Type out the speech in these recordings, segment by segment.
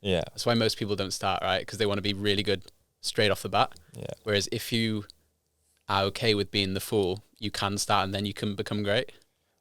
Yeah. That's why most people don't start, right? Because they want to be really good straight off the bat. Yeah. Whereas if you are okay with being the fool, you can start and then you can become great.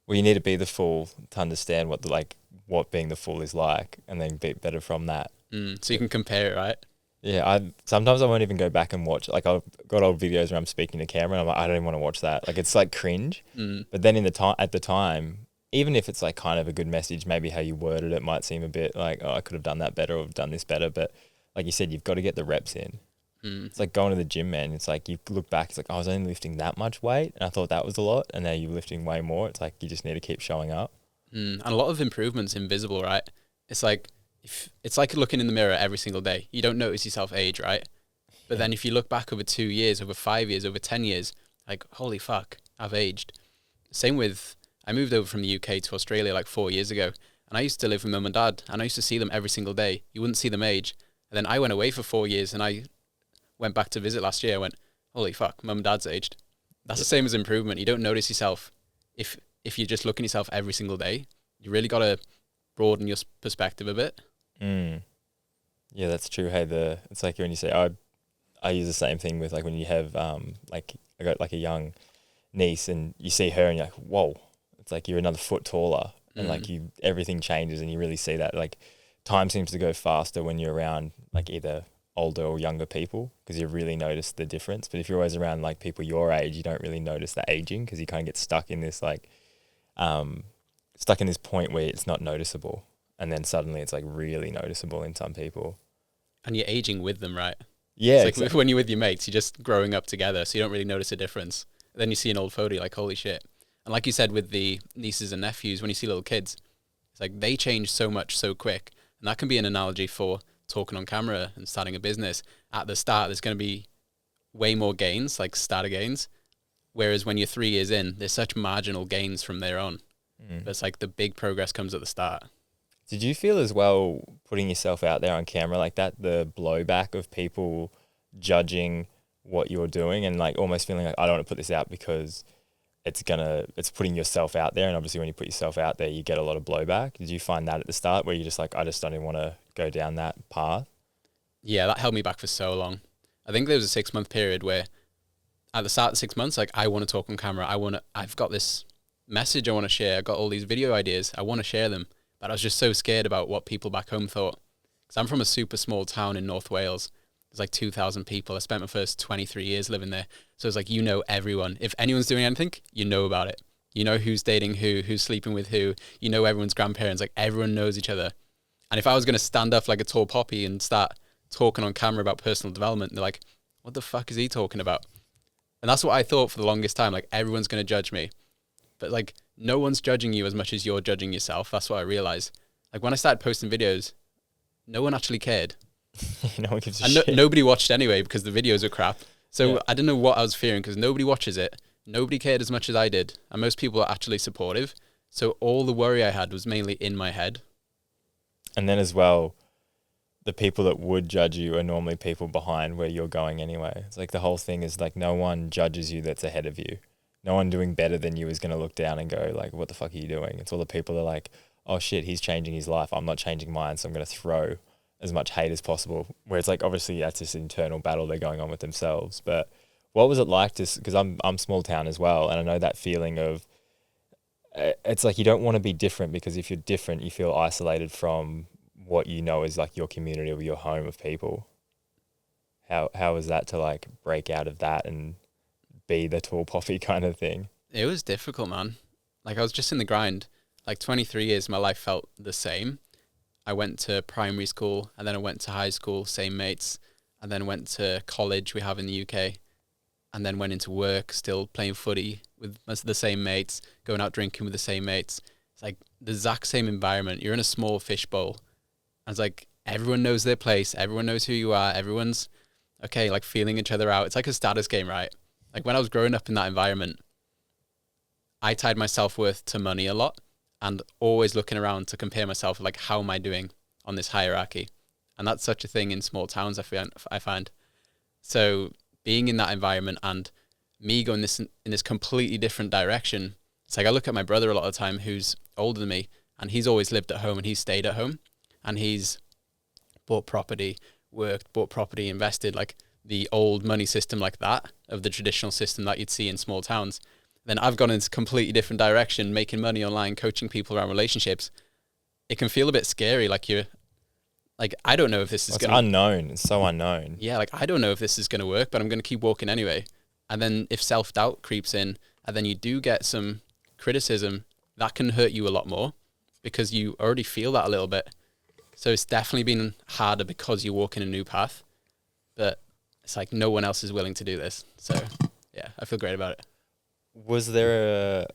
Well, you need to be the fool to understand what being the fool is like, and then be better from that. So you can compare it, right? Yeah, I sometimes I won't even go back and watch. Like I've got old videos where I'm speaking to camera, and I'm like, I don't even want to watch that. Like it's like cringe. But then at the time, even if it's like kind of a good message, maybe how you worded it might seem a bit like, oh, I could have done that better or done this better. But like you said, you've got to get the reps in. It's like going to the gym, man. It's like you look back, it's like, I was only lifting that much weight and I thought that was a lot, and now you're lifting way more. It's like you just need to keep showing up. And a lot of improvement's invisible, right? It's like it's like looking in the mirror every single day. You don't notice yourself age, right? But then if you look back over 2 years, over 5 years, over 10 years, like, holy fuck, I've aged. Same with, I moved over from the UK to Australia like 4 years ago, and I used to live with mum and dad, and I used to see them every single day. You wouldn't see them age. And then I went away for 4 years, and I went back to visit last year. I went, holy fuck, mum and dad's aged. That's the same as improvement. You don't notice yourself if you're just looking at yourself every single day. You really got to broaden your perspective a bit. Yeah, that's true. Hey, it's like when you say, I use the same thing with like when you have like I got like a young niece and you see her and you're like, whoa, it's like you're another foot taller, and like everything changes, and you really see that like time seems to go faster when you're around like either older or younger people, because you really notice the difference. But if you're always around like people your age, you don't really notice the aging, because you kind of get stuck in this like point where it's not noticeable, and then suddenly it's like really noticeable in some people. And you're aging with them, right? Yeah, it's like when you're with your mates, you're just growing up together, so you don't really notice a difference. Then you see an old photo, you're like, holy shit. And like you said with the nieces and nephews, when you see little kids, it's like they change so much so quick. And that can be an analogy for talking on camera and starting a business. At the start, there's going to be way more gains, like starter gains. Whereas when you're 3 years in, there's such marginal gains from there on. But it's like the big progress comes at the start. Did you feel as well, putting yourself out there on camera like that, the blowback of people judging what you're doing and like almost feeling like, I don't want to put this out because it's putting yourself out there, and obviously when you put yourself out there you get a lot of blowback? Did you find that at the start where you're just like, I just don't even want to go down that path? Yeah, that held me back for so long. I think there was a 6-month period where at the start of the 6 months, like, I want to talk on camera. I've got this message I want to share. I've got all these video ideas. I want to share them. But I was just so scared about what people back home thought. Because I'm from a super small town in North Wales. There's like 2,000 people. I spent my first 23 years living there. So it's like, you know everyone. If anyone's doing anything, you know about it. You know who's dating who's sleeping with who. You know everyone's grandparents. Like, everyone knows each other. And if I was going to stand up like a tall poppy and start talking on camera about personal development, they're like, what the fuck is he talking about? And that's what I thought for the longest time. Like, everyone's going to judge me. But like, no one's judging you as much as you're judging yourself. That's what I realized. Like, when I started posting videos, no one actually cared. No one gives a shit. Nobody watched anyway because the videos are crap. So I didn't know what I was fearing, because nobody watches it. Nobody cared as much as I did. And most people are actually supportive. So all the worry I had was mainly in my head. And then as well, the people that would judge you are normally people behind where you're going anyway. It's like the whole thing is like, no one judges you that's ahead of you. No one doing better than you is going to look down and go like, what the fuck are you doing? It's all the people that are like, oh shit, he's changing his life, I'm not changing mine, so I'm going to throw as much hate as possible. Where it's like, obviously that's this internal battle they're going on with themselves. But what was it like to, because I'm small town as well, and I know that feeling of, it's like you don't want to be different, because if you're different, you feel isolated from what you know is like your community or your home of people. How was that to like break out of that and be the tall poppy kind of thing? It was difficult, man. Like, I was just in the grind. Like, 23 years, my life felt the same. I went to primary school, and then I went to high school, same mates, and then went to college we have in the UK, and then went into work, still playing footy with the same mates, going out drinking with the same mates. It's like the exact same environment. You're in a small fishbowl. And it's like, everyone knows their place. Everyone knows who you are. Everyone's, okay, like, feeling each other out. It's like a status game, right? Like, when I was growing up in that environment, I tied my self-worth to money a lot, and always looking around to compare myself, like, how am I doing on this hierarchy? And that's such a thing in small towns, I find. So being in that environment and me going in this completely different direction, it's like, I look at my brother a lot of the time, who's older than me, and he's always lived at home and he's stayed at home, and he's bought property, worked, bought property, invested, like the old money system like that, of the traditional system that you'd see in small towns. Then I've gone into a completely different direction, making money online, coaching people around relationships. It can feel a bit scary. Like you're like, I don't know if this is It's going to, unknown. It's so unknown. yeah, like I don't know if this is going to work, but I'm going to keep walking anyway. And then if self-doubt creeps in, and then you do get some criticism, that can hurt you a lot more because you already feel that a little bit. So it's definitely been harder because you're walking a new path, but it's like no one else is willing to do this. So yeah, I feel great about it. Was there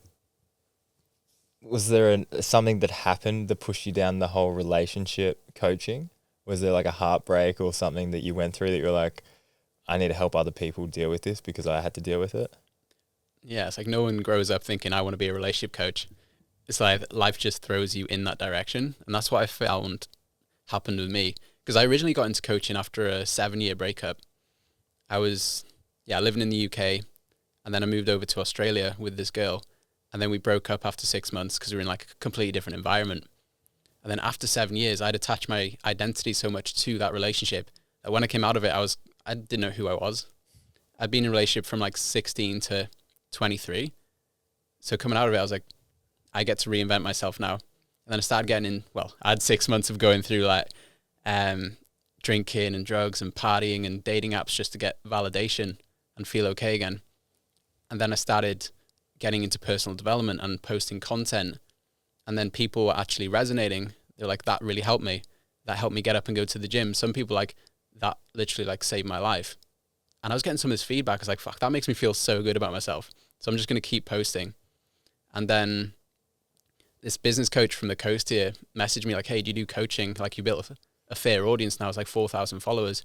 something that happened that pushed you down the whole relationship coaching? Was there like a heartbreak or something that you went through that you were like, I need to help other people deal with this because I had to deal with it? Yeah, it's like no one grows up thinking I want to be a relationship coach. It's like life just throws you in that direction. And that's what I found happened with me. Because I originally got into coaching after a 7-year breakup. I was, living in the UK. And then I moved over to Australia with this girl. And then we broke up after 6 months because we were in like a completely different environment. And then after 7 years, I'd attached my identity so much to that relationship that when I came out of it, I didn't know who I was. I'd been in a relationship from like 16 to 23. So coming out of it, I was like, I get to reinvent myself now. And then I started getting in, I had 6 months of going through like drinking and drugs and partying and dating apps just to get validation and feel okay again. And then I started getting into personal development and posting content. And then people were actually resonating. They're like, that really helped me. That helped me get up and go to the gym. Some people like, that literally like saved my life. And I was getting some of this feedback. I was like, fuck, that makes me feel so good about myself. So I'm just going to keep posting. And then this business coach from the coast here messaged me like, hey, do you do coaching? Like you built a fair audience now. It's like 4,000 followers.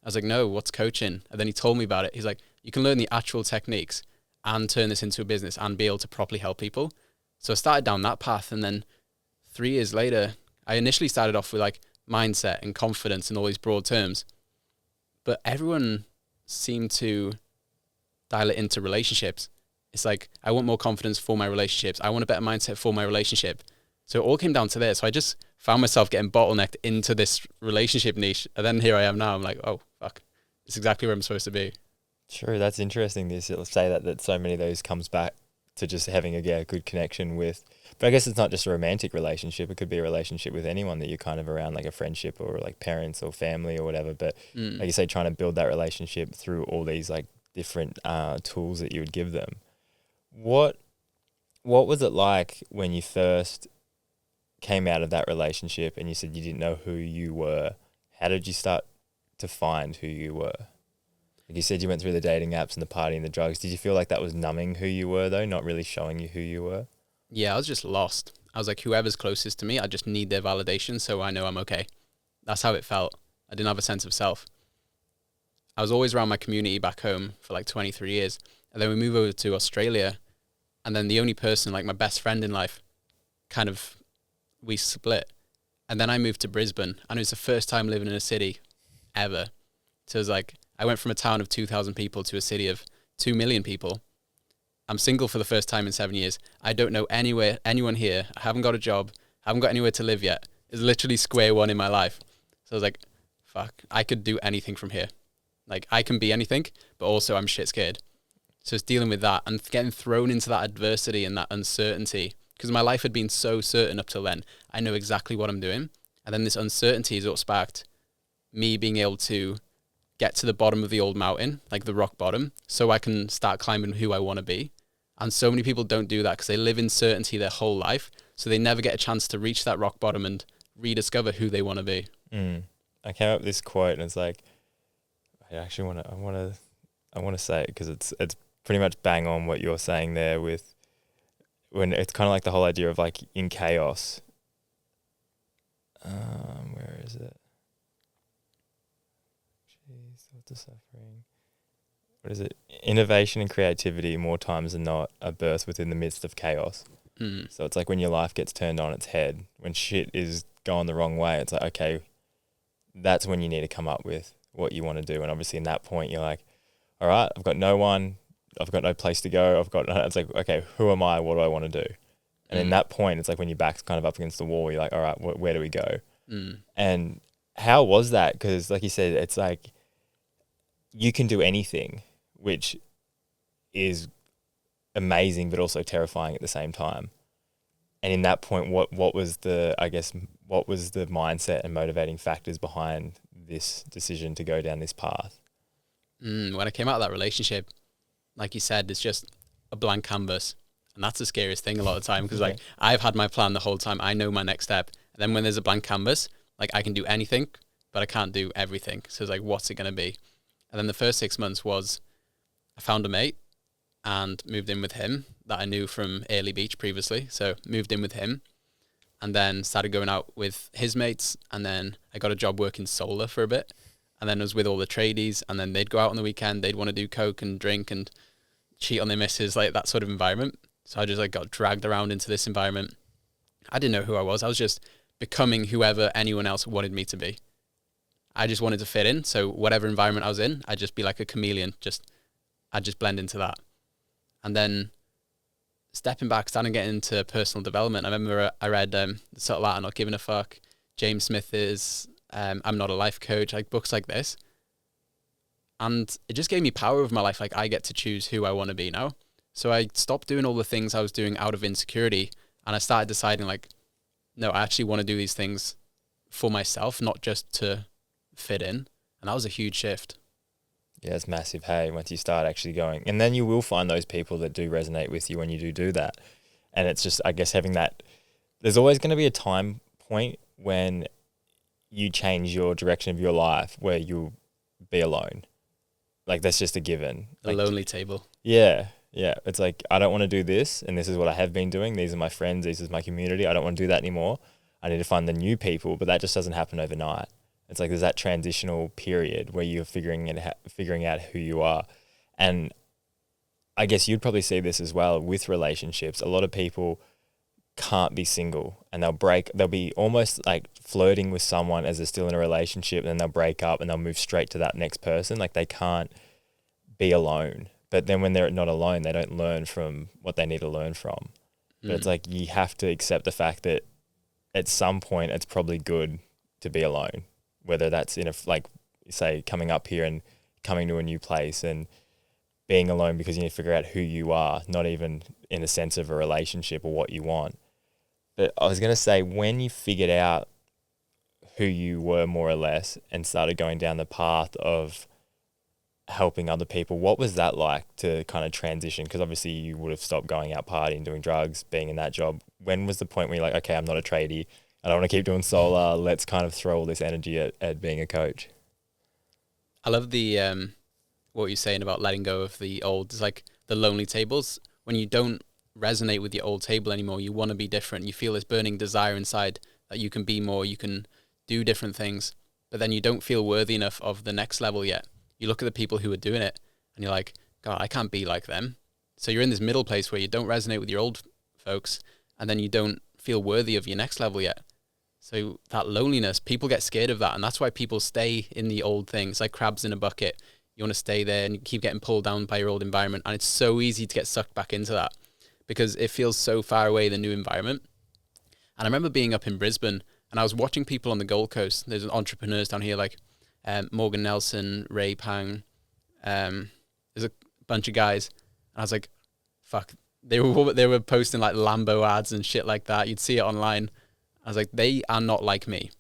I was like, no, what's coaching? And then he told me about it. He's like, you can learn the actual techniques and turn this into a business and be able to properly help people. So I started down that path. And then 3 years later, I initially started off with like mindset and confidence and all these broad terms. But everyone seemed to dial it into relationships. It's like, I want more confidence for my relationships. I want a better mindset for my relationship. So it all came down to this. So I just found myself getting bottlenecked into this relationship niche. And then here I am now. I'm like, oh, fuck. It's exactly where I'm supposed to be. True. That's interesting. This say that so many of those comes back to just having a good connection with. But I guess it's not just a romantic relationship. It could be a relationship with anyone that you're kind of around, like a friendship or like parents or family or whatever. But like you say, trying to build that relationship through all these like different tools that you would give them. What was it like when you first came out of that relationship and you said you didn't know who you were? How did you start to find who you were? Like you said, you went through the dating apps and the party and the drugs. Did you feel like that was numbing who you were though, not really showing you who you were? Yeah, I was just lost. I was like, whoever's closest to me, I just need their validation so I know I'm okay. That's how it felt. I didn't have a sense of self. I was always around my community back home for like 23 years. And then we moved over to Australia. And then the only person, like my best friend in life, we split. And then I moved to Brisbane. And it was the first time living in a city ever. So it was like, I went from a town of 2,000 people to a city of 2 million people. I'm single for the first time in 7 years. I don't know anyone here. I haven't got a job. I haven't got anywhere to live yet. It's literally square one in my life. So I was like, fuck, I could do anything from here. Like I can be anything, but also I'm shit scared. So it's dealing with that and getting thrown into that adversity and that uncertainty because my life had been so certain up till then. I know exactly what I'm doing. And then this uncertainty is what sparked me being able to get to the bottom of the old mountain, like the rock bottom, so I can start climbing who I want to be. And so many people don't do that because they live in certainty their whole life. So they never get a chance to reach that rock bottom and rediscover who they want to be. I came up with this quote and it's like, I want to say it because it's pretty much bang on what you're saying there with when it's kind of like the whole idea of like in chaos. Where is it? Jeez, thoughts of suffering. What is it? Innovation and creativity more times than not are birthed within the midst of chaos. So it's like when your life gets turned on its head, when shit is going the wrong way, it's like, okay, that's when you need to come up with what you want to do. And obviously in that point, you're like, all right, I've got no one, I've got no place to go. It's like, okay, who am I? What do I want to do? And in that point, it's like when your back's kind of up against the wall, you're like, all right, where do we go? And how was that? Because like you said, it's like you can do anything, which is amazing, but also terrifying at the same time. And in that point, what was the, I guess, what was the mindset and motivating factors behind this decision to go down this path? When I came out of that relationship, like you said, it's just a blank canvas. And that's the scariest thing a lot of the time because Yeah. like I've had my plan the whole time. I know my next step. And then when there's a blank canvas, like I can do anything, but I can't do everything. So it's like, what's it going to be? And then the first 6 months was I found a mate and moved in with him that I knew from Airlie Beach previously. So moved in with him and then started going out with his mates. And then I got a job working solar for a bit. And then I was with all the tradies. And then they'd go out on the weekend. They'd want to do coke and drink and cheat on their missus, like that sort of environment. So I just like got dragged around into this environment. I didn't know who I was. I was just becoming whoever anyone else wanted me to be. I just wanted to fit in. So whatever environment I was in, I'd just be like a chameleon. I'd just blend into that. And then stepping back, starting getting into personal development. I remember I read The Subtle Art of Not Giving a Fuck, James Smith's I'm Not a Life Coach, like books like this. And it just gave me power over my life. Like I get to choose who I want to be now. So I stopped doing all the things I was doing out of insecurity. And I started deciding like, no, I actually want to do these things for myself, not just to fit in. And that was a huge shift. Yeah, it's massive. Hey, once you start actually going, and then you will find those people that do resonate with you when you do that. And it's just, I guess, having that, there's always going to be a time point when you change your direction of your life where you'll be alone. Like that's just a given. The Like, lonely table. yeah. Yeah. It's like, I don't want to do this. And this is what I have been doing. These are my friends. This is my community. I don't want to do that anymore. I need to find the new people, but that just doesn't happen overnight. It's like there's that transitional period where you're figuring out who you are. And I guess you'd probably see this as well with relationships. A lot of people can't be single and they'll be almost like flirting with someone as they're still in a relationship, and then they'll break up and they'll move straight to that next person. Like they can't be alone. But then when they're not alone, they don't learn from what they need to learn from. But it's like you have to accept the fact that at some point it's probably good to be alone, whether that's in a, like, say, coming up here and coming to a new place and being alone because you need to figure out who you are, not even in a sense of a relationship or what you want. But I was going to say, when you figured out who you were more or less and started going down the path of helping other people, what was that like to kind of transition? Because obviously you would have stopped going out partying, doing drugs, being in that job. When was the point where you're like, okay, I'm not a tradie, I don't want to keep doing solar, let's kind of throw all this energy at being a coach? I love the what you're saying about letting go of the old. It's like the lonely tables. When you don't resonate with your old table anymore, you want to be different. You feel this burning desire inside that you can be more, you can do different things, but then you don't feel worthy enough of the next level yet. You look at the people who are doing it and you're like, God, I can't be like them. So you're in this middle place where you don't resonate with your old folks and then you don't feel worthy of your next level yet. So that loneliness, people get scared of that. And that's why people stay in the old things, like crabs in a bucket. You want to stay there and you keep getting pulled down by your old environment. And it's so easy to get sucked back into that because it feels so far away, the new environment. And I remember being up in Brisbane and I was watching people on the Gold Coast. There's entrepreneurs down here like Morgan Nelson, Ray Pang. There's a bunch of guys. And I was like, fuck. They were posting like Lambo ads and shit like that. You'd see it online. I was like, they are not like me.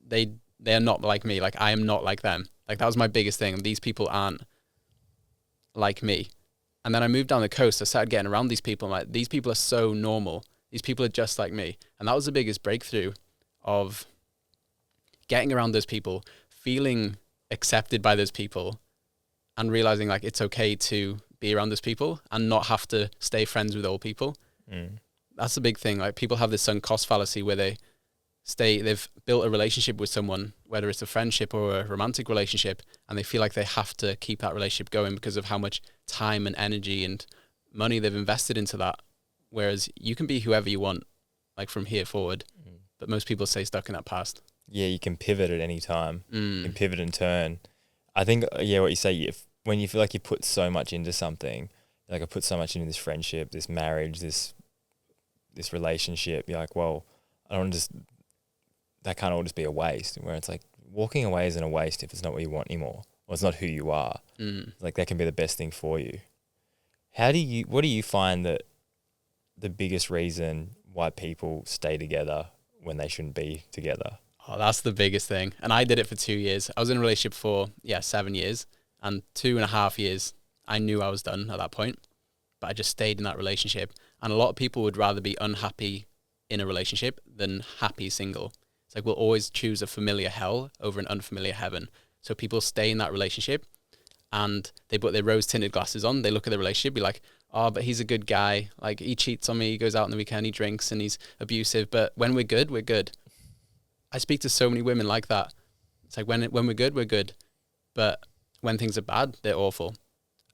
They are not like me. Like I am not like them. Like that was my biggest thing. These people aren't like me. And then I moved down the coast. I started getting around these people. I'm like, these people are so normal. These people are just like me. And that was the biggest breakthrough of getting around those people, feeling accepted by those people, and realizing like it's okay to be around those people and not have to stay friends with old people. That's the big thing. Like people have this sunk cost fallacy where they've built a relationship with someone, whether it's a friendship or a romantic relationship, and they feel like they have to keep that relationship going because of how much time and energy and money they've invested into that. Whereas you can be whoever you want, like from here forward, but most people stay stuck in that past. Yeah, you can pivot at any time. You can pivot and turn. I think, yeah, what you say, when you feel like you put so much into something, like I put so much into this friendship, this marriage, this relationship, you're like, well, I don't want to just that can't all just be a waste. Where it's like walking away isn't a waste if it's not what you want anymore, or it's not who you are. Like that can be the best thing for you. What do you find that the biggest reason why people stay together when they shouldn't be together? Oh, that's the biggest thing. And I did it for 2 years. I was in a relationship for 7 years, and 2.5 years I knew I was done at that point, but I just stayed in that relationship. And a lot of people would rather be unhappy in a relationship than happy single. It's like we'll always choose a familiar hell over an unfamiliar heaven. So people stay in that relationship and they put their rose-tinted glasses on. They look at the relationship, be like, oh, but he's a good guy. Like, he cheats on me, he goes out on the weekend, he drinks, and he's abusive. But when we're good, we're good. I speak to so many women like that. It's like, when we're good, we're good. But when things are bad, they're awful.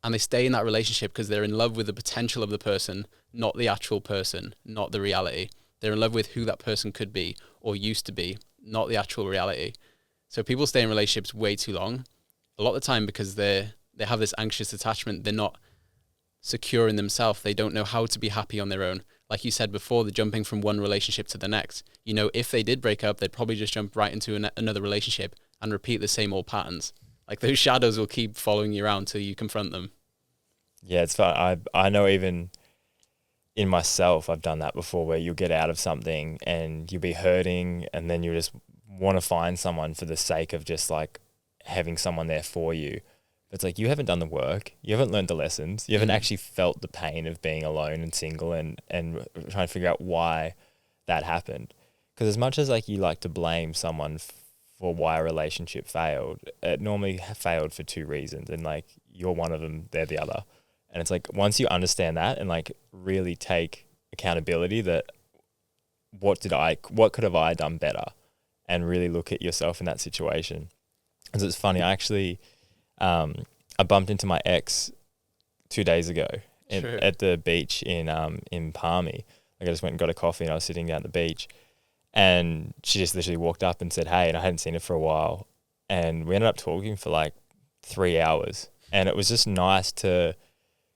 And they stay in that relationship because they're in love with the potential of the person, not the actual person, not the reality. They're in love with who that person could be or used to be, not the actual reality. So people stay in relationships way too long, a lot of the time because they have this anxious attachment. They're not secure in themselves. They don't know how to be happy on their own. Like you said before, the jumping from one relationship to the next. You know, if they did break up, they'd probably just jump right into another relationship and repeat the same old patterns. Like, those shadows will keep following you around till you confront them. Yeah, it's fun. I know even in myself, I've done that before, where you'll get out of something and you'll be hurting, and then you just want to find someone for the sake of just like having someone there for you. But it's like, you haven't done the work, you haven't learned the lessons, you haven't actually felt the pain of being alone and single and trying to figure out why that happened. Because as much as like you like to blame someone for why a relationship failed, it normally failed for two reasons, and like you're one of them, they're the other. And it's like, once you understand that and like really take accountability, that what could have I done better, and really look at yourself in that situation. Because it's funny, I actually I bumped into my ex 2 days ago at the beach in Palmy. Like, I just went and got a coffee and I was sitting down at the beach, and she just literally walked up and said, hey, and I hadn't seen her for a while. And we ended up talking for like 3 hours, and it was just nice to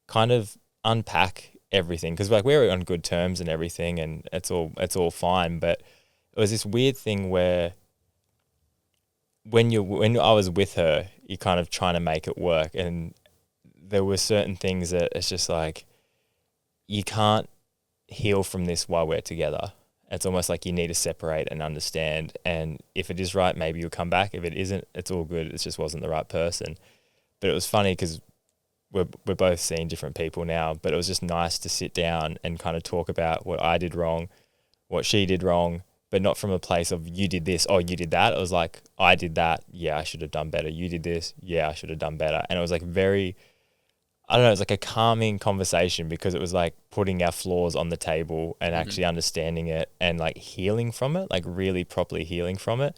kind of unpack everything, because like we were on good terms and everything, and it's all fine. But it was this weird thing where when I was with her, you're kind of trying to make it work, and there were certain things that it's just like, you can't heal from this while we're together. It's almost like you need to separate and understand, and if it is right, maybe you'll come back. If it isn't, it's all good. It just wasn't the right person. But it was funny because we're both seeing different people now, but it was just nice to sit down and kind of talk about what I did wrong, what she did wrong, but not from a place of you did this, oh, you did that. It was like, I did that, yeah, I should have done better. You did this, yeah, I should have done better. And it was like very, I don't know, it was like a calming conversation, because it was like putting our flaws on the table and actually understanding it and like healing from it, like really properly healing from it.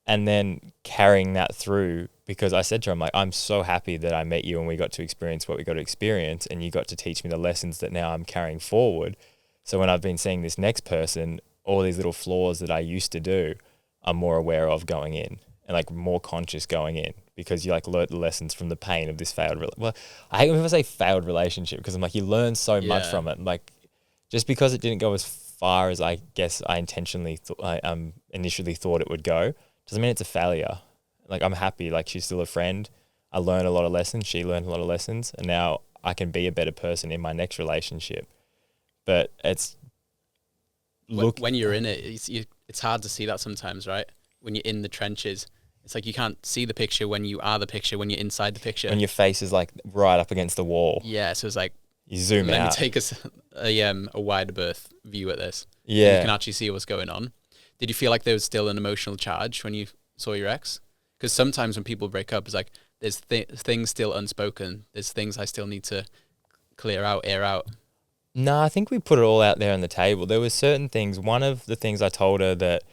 And then carrying that through, because I said to her, I'm like, I'm so happy that I met you and we got to experience what we got to experience, and you got to teach me the lessons that now I'm carrying forward. So when I've been seeing this next person, all these little flaws that I used to do, I'm more aware of going in, and like more conscious going in, because you like learn the lessons from the pain of this failed. Well, I hate when people say failed relationship, because I'm like, you learn so much from it. Like, just because it didn't go as far as I guess I initially thought it would go, doesn't mean it's a failure. Like, I'm happy. Like, she's still a friend. I learned a lot of lessons. She learned a lot of lessons, and now I can be a better person in my next relationship. But it's when you're in it, it's hard to see that sometimes, right? When you're in the trenches, it's like you can't see the picture when you are the picture, when you're inside the picture. When your face is like right up against the wall. Yeah, so it's like, you zoom out. Let me take a wider berth view at this. Yeah. You can actually see what's going on. Did you feel like there was still an emotional charge when you saw your ex? Because sometimes when people break up, it's like there's things still unspoken. There's things I still need to clear out, air out. No, I think we put it all out there on the table. There were certain things. One of the things I told her that,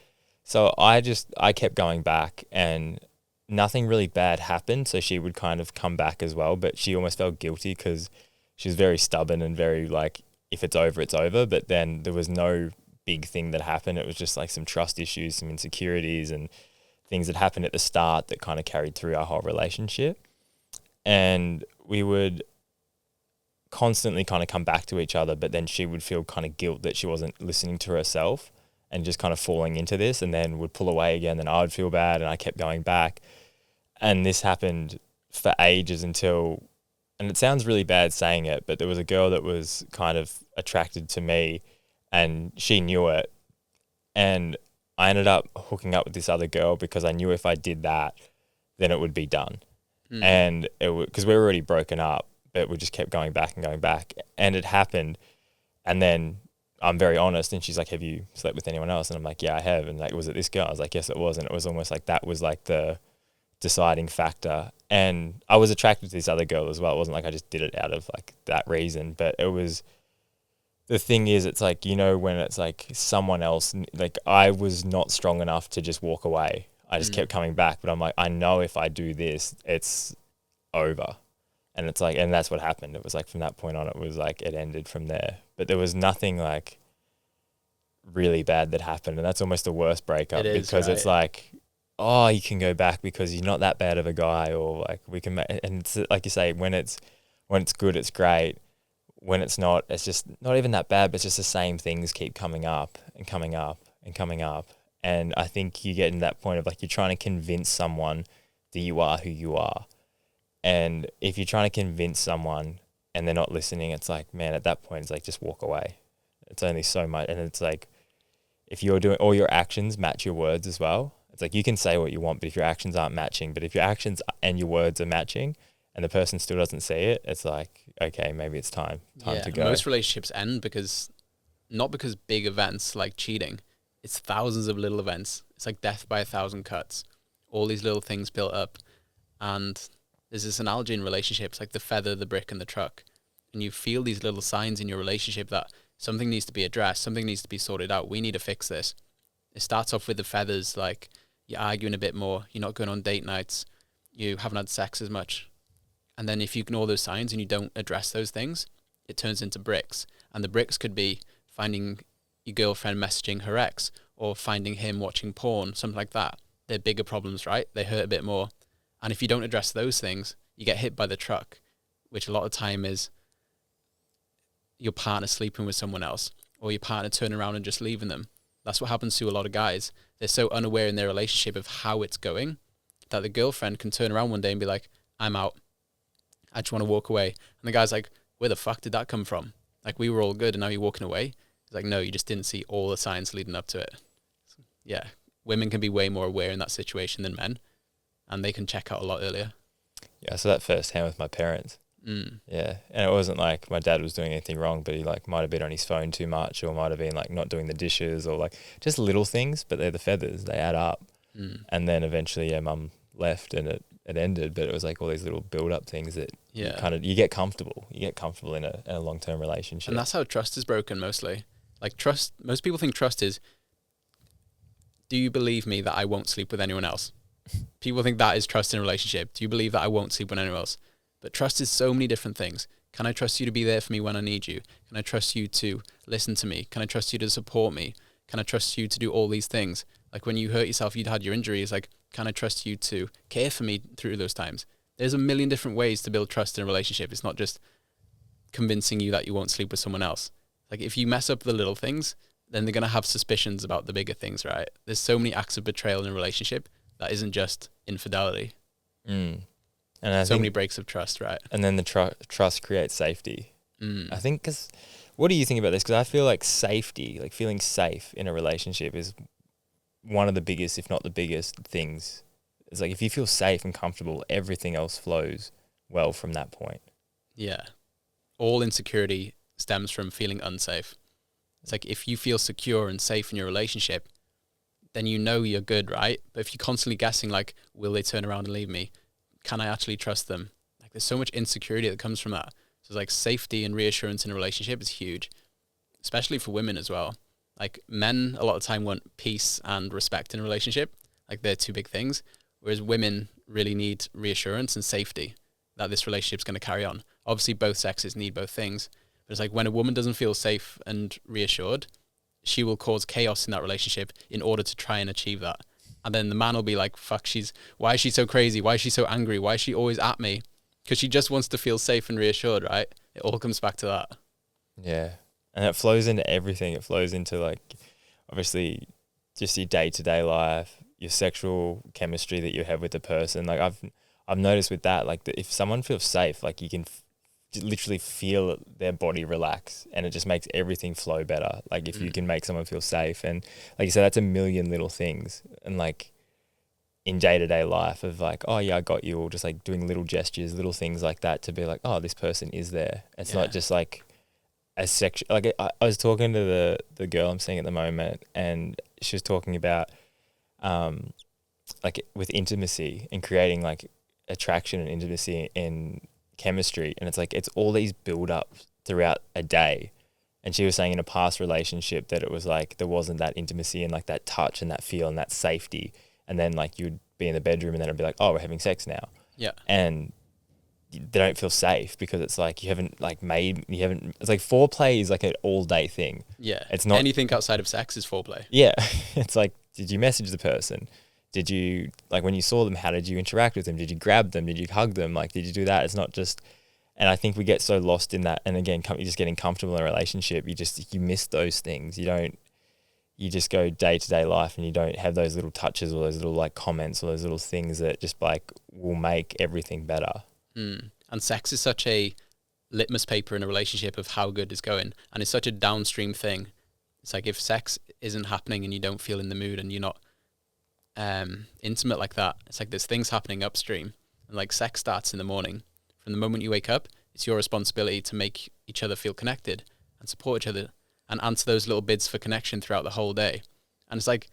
so I kept going back and nothing really bad happened. So she would kind of come back as well, but she almost felt guilty because she was very stubborn and very like, if it's over, it's over. But then there was no big thing that happened. It was just like some trust issues, some insecurities and things that happened at the start that kind of carried through our whole relationship. And we would constantly kind of come back to each other, but then she would feel kind of guilt that she wasn't listening to herself. and just kind of falling into this, and then would pull away again. Then I would feel bad, and I kept going back. And this happened for ages until, and it sounds really bad saying it, but there was a girl that was kind of attracted to me, and she knew it. And I ended up hooking up with this other girl because I knew if I did that, then it would be done. And it would, because we were already broken up, but we just kept going back and going back. And it happened. And then I'm very honest, and she's like, have you slept with anyone else? And I'm like, yeah, I have. And like, was it this girl? I was like, yes, it was. And it was almost like that was like the deciding factor. And I was attracted to this other girl as well. It wasn't like I just did it out of like that reason, but it was, the thing is, it's like, you know, when it's like someone else, like I was not strong enough to just walk away. I just kept coming back, but I'm like, I know if I do this, it's over. And it's like, and that's what happened. It was like from that point on, it was like it ended from there. But there was nothing like really bad that happened. And that's almost the worst breakup, because it's like, oh, you can go back because you're not that bad of a guy, or like we can, and it's like you say, when it's good, it's great. When it's not, it's just not even that bad, but it's just the same things keep coming up and coming up and coming up. And I think you get in that point of like, you're trying to convince someone that you are who you are. And if you're trying to convince someone and they're not listening, it's like, man, at that point, it's like, just walk away. It's only so much. And it's like, if you're doing all your actions match your words as well, it's like, you can say what you want, but if your actions aren't matching, but if your actions and your words are matching and the person still doesn't see it, it's like, okay, maybe it's time to go. Most relationships end not because big events like cheating, it's thousands of little events. It's like death by 1,000 cuts. All these little things built up. And there's this analogy in relationships, like the feather, the brick, and the truck. And you feel these little signs in your relationship that something needs to be addressed, something needs to be sorted out. We need to fix this. It starts off with the feathers, like you're arguing a bit more, you're not going on date nights, you haven't had sex as much. And then if you ignore those signs and you don't address those things, it turns into bricks. And the bricks could be finding your girlfriend messaging her ex, or finding him watching porn, something like that. They're bigger problems, right? They hurt a bit more. And if you don't address those things, you get hit by the truck, which a lot of time is your partner sleeping with someone else, or your partner turning around and just leaving them. That's what happens to a lot of guys. They're so unaware in their relationship of how it's going that the girlfriend can turn around one day and be like, I'm out. I just want to walk away. And the guy's like, where the fuck did that come from? Like, we were all good and now you're walking away. It's like, no, you just didn't see all the signs leading up to it. So, yeah, women can be way more aware in that situation than men, and they can check out a lot earlier. Yeah, so that firsthand with my parents. Yeah, and it wasn't like my dad was doing anything wrong, but he like might have been on his phone too much, or might have been like not doing the dishes, or like just little things, but they're the feathers, they add up. And then eventually, mum left and it ended, but it was like all these little build up things that you get comfortable in a long-term relationship. And that's how trust is broken mostly. Like trust, most people think trust is, do you believe me that I won't sleep with anyone else? People think that is trust in a relationship. Do you believe that I won't sleep with anyone else? But trust is so many different things. Can I trust you to be there for me when I need you? Can I trust you to listen to me? Can I trust you to support me? Can I trust you to do all these things? Like when you hurt yourself, you'd had your injuries, like, can I trust you to care for me through those times? There's a million different ways to build trust in a relationship. It's not just convincing you that you won't sleep with someone else. Like if you mess up the little things, then they're going to have suspicions about the bigger things, right? There's so many acts of betrayal in a relationship that isn't just infidelity. And I so many breaks of trust, right? And then the trust creates safety. I think, because what do you think about this? Because I feel like safety, like feeling safe in a relationship is one of the biggest, if not the biggest things. It's like if you feel safe and comfortable, everything else flows well from that point. Yeah. All insecurity stems from feeling unsafe. It's like if you feel secure and safe in your relationship, then you know you're good, right? But if you're constantly guessing, like, will they turn around and leave me? Can I actually trust them? Like, there's so much insecurity that comes from that. So it's like safety and reassurance in a relationship is huge, especially for women as well. Like men, a lot of time want peace and respect in a relationship. Like they're two big things. Whereas women really need reassurance and safety that this relationship's going to carry on. Obviously, both sexes need both things. But it's like when a woman doesn't feel safe and reassured, she will cause chaos in that relationship in order to try and achieve that. And then the man will be like, fuck, why is she so crazy? Why is she so angry? Why is she always at me? Because she just wants to feel safe and reassured, right? It all comes back to that. Yeah. And it flows into everything. It flows into like, obviously just your day-to-day life, your sexual chemistry that you have with the person. Like I've noticed with that, like if someone feels safe, like you can literally feel their body relax, and it just makes everything flow better. Like if you can make someone feel safe, and like you said, that's a million little things. And like in day-to-day life of like, oh yeah, I got you, or just like doing little gestures, little things like that to be like, oh, this person is there. It's not just like a section. Like I was talking to the girl I'm seeing at the moment, and she was talking about like with intimacy and creating like attraction and intimacy in chemistry, and it's like it's all these build ups throughout a day. And she was saying in a past relationship that it was like there wasn't that intimacy and like that touch and that feel and that safety, and then like you'd be in the bedroom and then it'd be like, oh, we're having sex now. Yeah. And they don't feel safe because it's like it's like foreplay is like an all day thing. Yeah. It's not anything outside of sex is foreplay. Yeah. It's like, did you message the person? Did you, like when you saw them, how did you interact with them? Did you grab them? Did you hug them? Like, did you do that? It's not just, and I think we get so lost in that. And again, you're just getting comfortable in a relationship. You miss those things. You just go day to day life and you don't have those little touches or those little like comments or those little things that just like will make everything better. And sex is such a litmus paper in a relationship of how good it's going. And it's such a downstream thing. It's like if sex isn't happening and you don't feel in the mood and you're not intimate like that, it's like there's things happening upstream. And like sex starts in the morning. From the moment you wake up, it's your responsibility to make each other feel connected and support each other and answer those little bids for connection throughout the whole day. And it's like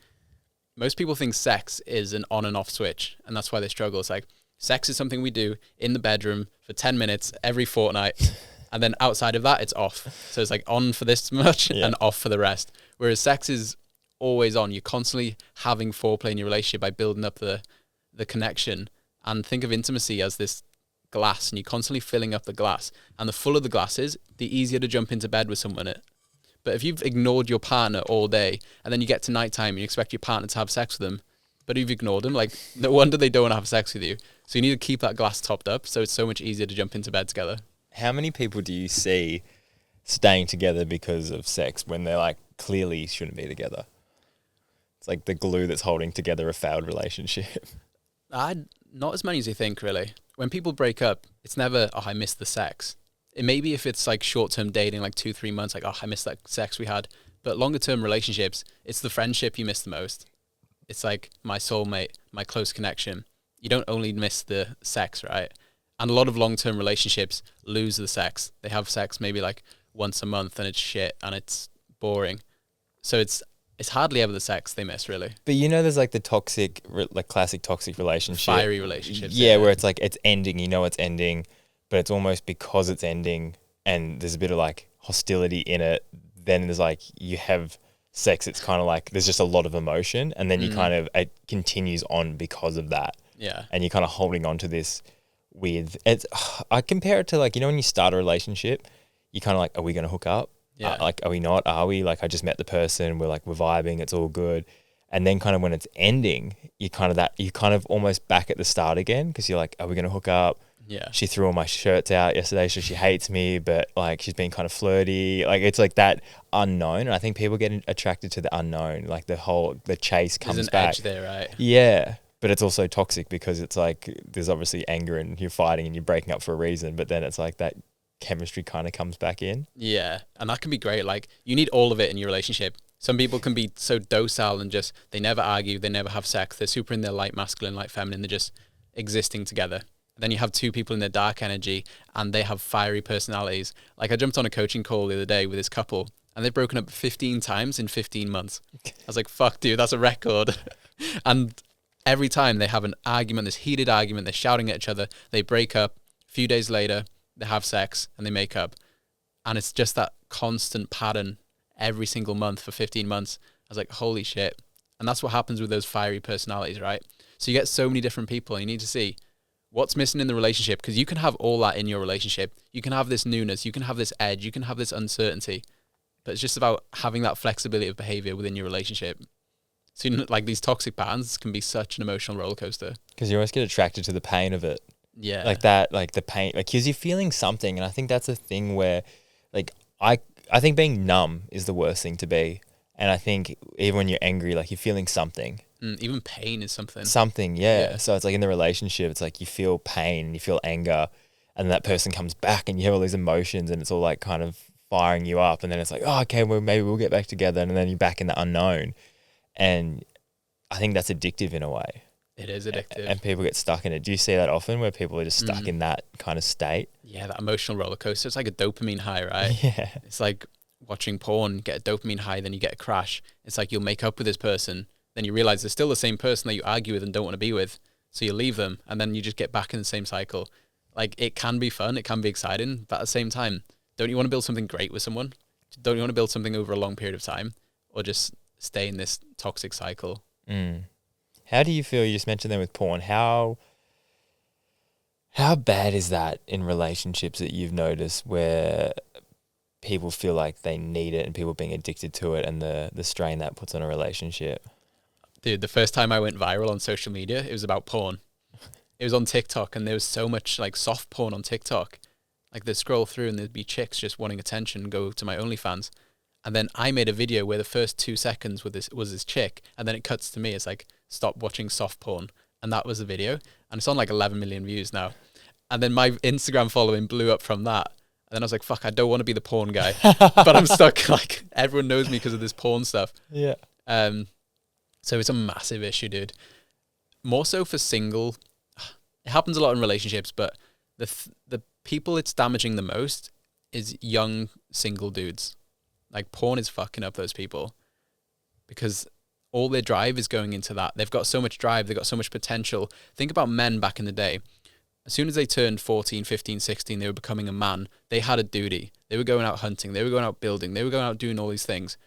most people think sex is an on and off switch, and that's why they struggle. It's like sex is something we do in the bedroom for 10 minutes every fortnight, and then outside of that, it's off. So it's like on for this much and off for the rest. Whereas sex is always on. You're constantly having foreplay in your relationship by building up the connection. And think of intimacy as this glass, and you're constantly filling up the glass. And the fuller the glass is, the easier to jump into bed with someone. But if you've ignored your partner all day, and then you get to nighttime and you expect your partner to have sex with them, but you've ignored them, like no wonder they don't want to have sex with you. So you need to keep that glass topped up so it's so much easier to jump into bed together. How many people do you see staying together because of sex when they're like clearly shouldn't be together? It's like the glue that's holding together a failed relationship. Not as many as you think, really. When people break up, it's never, oh, I miss the sex. It may be if it's like short-term dating, like 2-3 months, like, oh, I miss that sex we had. But longer-term relationships, it's the friendship you miss the most. It's like my soulmate, my close connection. You don't only miss the sex, right? And a lot of long-term relationships lose the sex. They have sex maybe like once a month and it's shit and it's boring. So it's hardly ever the sex they miss, really. But you know, there's like the toxic, like classic toxic relationship. Fiery relationships. Yeah, where it's like it's ending, you know it's ending, but it's almost because it's ending and there's a bit of like hostility in it. Then there's like, you have sex, it's kind of like there's just a lot of emotion, and then you kind of, it continues on because of that. Yeah. And you're kind of holding on to this with, I compare it to like, you know, when you start a relationship, you kind of like, are we going to hook up? Yeah. Like, are we not? Are we? Like, I just met the person, we're vibing, it's all good. And then kind of when it's ending, you kind of almost back at the start again, because you're like, are we going to hook up? Yeah. She threw all my shirts out yesterday, so she hates me, but like she's been kind of flirty. Like it's like that unknown. And I think people get attracted to the unknown. Like the chase comes back. There's an back. edge there, right? Yeah. But it's also toxic because it's like there's obviously anger and you're fighting and you're breaking up for a reason, but then it's like that chemistry kind of comes back in. Yeah. And that can be great. Like you need all of it in your relationship. Some people can be so docile and just, they never argue, they never have sex. They're super in their light masculine, light feminine. They're just existing together. Then you have two people in their dark energy and they have fiery personalities. Like I jumped on a coaching call the other day with this couple and they've broken up 15 times in 15 months. I was like, fuck dude, that's a record. And every time they have an argument, this heated argument, they're shouting at each other, they break up, a few days later, they have sex and they make up. And it's just that constant pattern every single month for 15 months. I was like, holy shit. And that's what happens with those fiery personalities, right? So you get so many different people and you need to see what's missing in the relationship, because you can have all that in your relationship. You can have this newness, you can have this edge, you can have this uncertainty, but it's just about having that flexibility of behavior within your relationship. So, you know, like these toxic patterns can be such an emotional roller coaster. Because you always get attracted to the pain of it. Yeah. Like that, like the pain, like because you're feeling something. And I think that's a thing where like, I think being numb is the worst thing to be. And I think even when you're angry, like you're feeling something. Even pain is something. Something, yeah. Yeah. So it's like in the relationship, it's like you feel pain, you feel anger, and that person comes back and you have all these emotions and it's all like kind of firing you up. And then it's like, oh, okay, well, maybe we'll get back together. And then you're back in the unknown. And I think that's addictive in a way. It is addictive. And people get stuck in it. Do you see that often where people are just stuck in that kind of state? Yeah, that emotional roller coaster. It's like a dopamine high, right? Yeah. It's like watching porn, get a dopamine high, then you get a crash. It's like you'll make up with this person, then you realize they're still the same person that you argue with and don't want to be with. So you leave them, and then you just get back in the same cycle. Like, it can be fun, it can be exciting, but at the same time, don't you want to build something great with someone? Don't you want to build something over a long period of time? Or just stay in this toxic cycle? How do you feel, you just mentioned them with porn, how bad is that in relationships that you've noticed where people feel like they need it and people being addicted to it and the strain that puts on a relationship? Dude, the first time I went viral on social media, it was about porn. It was on TikTok, and there was so much like soft porn on TikTok. Like, they'd scroll through and there'd be chicks just wanting attention, go to my OnlyFans. And then I made a video where the first 2 seconds was this chick, and then it cuts to me. It's like, stop watching soft porn. And that was the video. And it's on like 11 million views now. And then my Instagram following blew up from that. And then I was like, fuck, I don't want to be the porn guy. But I'm stuck. Like, everyone knows me because of this porn stuff. Yeah. So it's a massive issue, dude. More so for single. It happens a lot in relationships, but the people it's damaging the most is young single dudes. Like, porn is fucking up those people because all their drive is going into that. They've got so much drive. They've got so much potential. Think about men back in the day. As soon as they turned 14, 15, 16, they were becoming a man. They had a duty. They were going out hunting. They were going out building. They were going out doing all these things.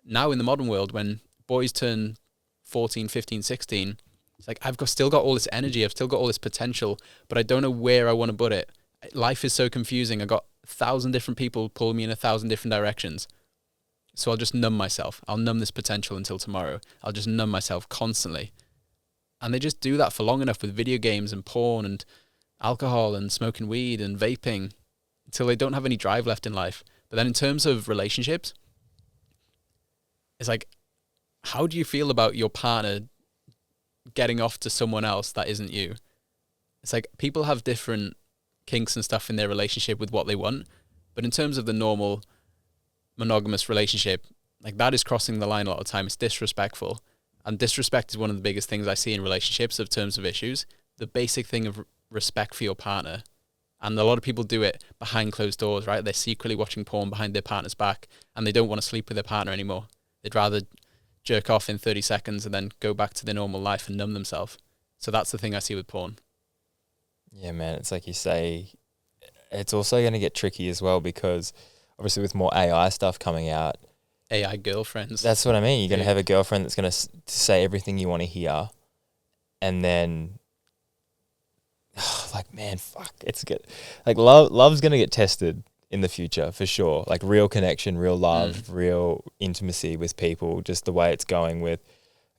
Now in the modern world, when boys turn 14, 15, 16, it's like, still got all this energy. I've still got all this potential, but I don't know where I want to put it. Life is so confusing. I got 1,000 different people pulling me in 1,000 different directions. So I'll just numb myself. I'll numb this potential until tomorrow. I'll just numb myself constantly. And they just do that for long enough with video games and porn and alcohol and smoking weed and vaping until they don't have any drive left in life. But then in terms of relationships, it's like, how do you feel about your partner getting off to someone else that isn't you? It's like, people have different kinks and stuff in their relationship with what they want. But in terms of the normal monogamous relationship, like, that is crossing the line a lot of time. It's disrespectful. And disrespect is one of the biggest things I see in relationships of terms of issues. The basic thing of respect for your partner. And a lot of people do it behind closed doors, right? They're secretly watching porn behind their partner's back and they don't want to sleep with their partner anymore. They'd rather jerk off in 30 seconds and then go back to their normal life and numb themselves. So that's the thing I see with porn. Yeah, man. It's like you say, it's also going to get tricky as well because obviously with more AI stuff coming out. AI girlfriends. That's what I mean. You're going to have a girlfriend that's going to say everything you want to hear. And then, like, man, fuck, it's good. Like, love's going to get tested in the future for sure. Like, real connection, real love, real intimacy with people, just the way it's going with,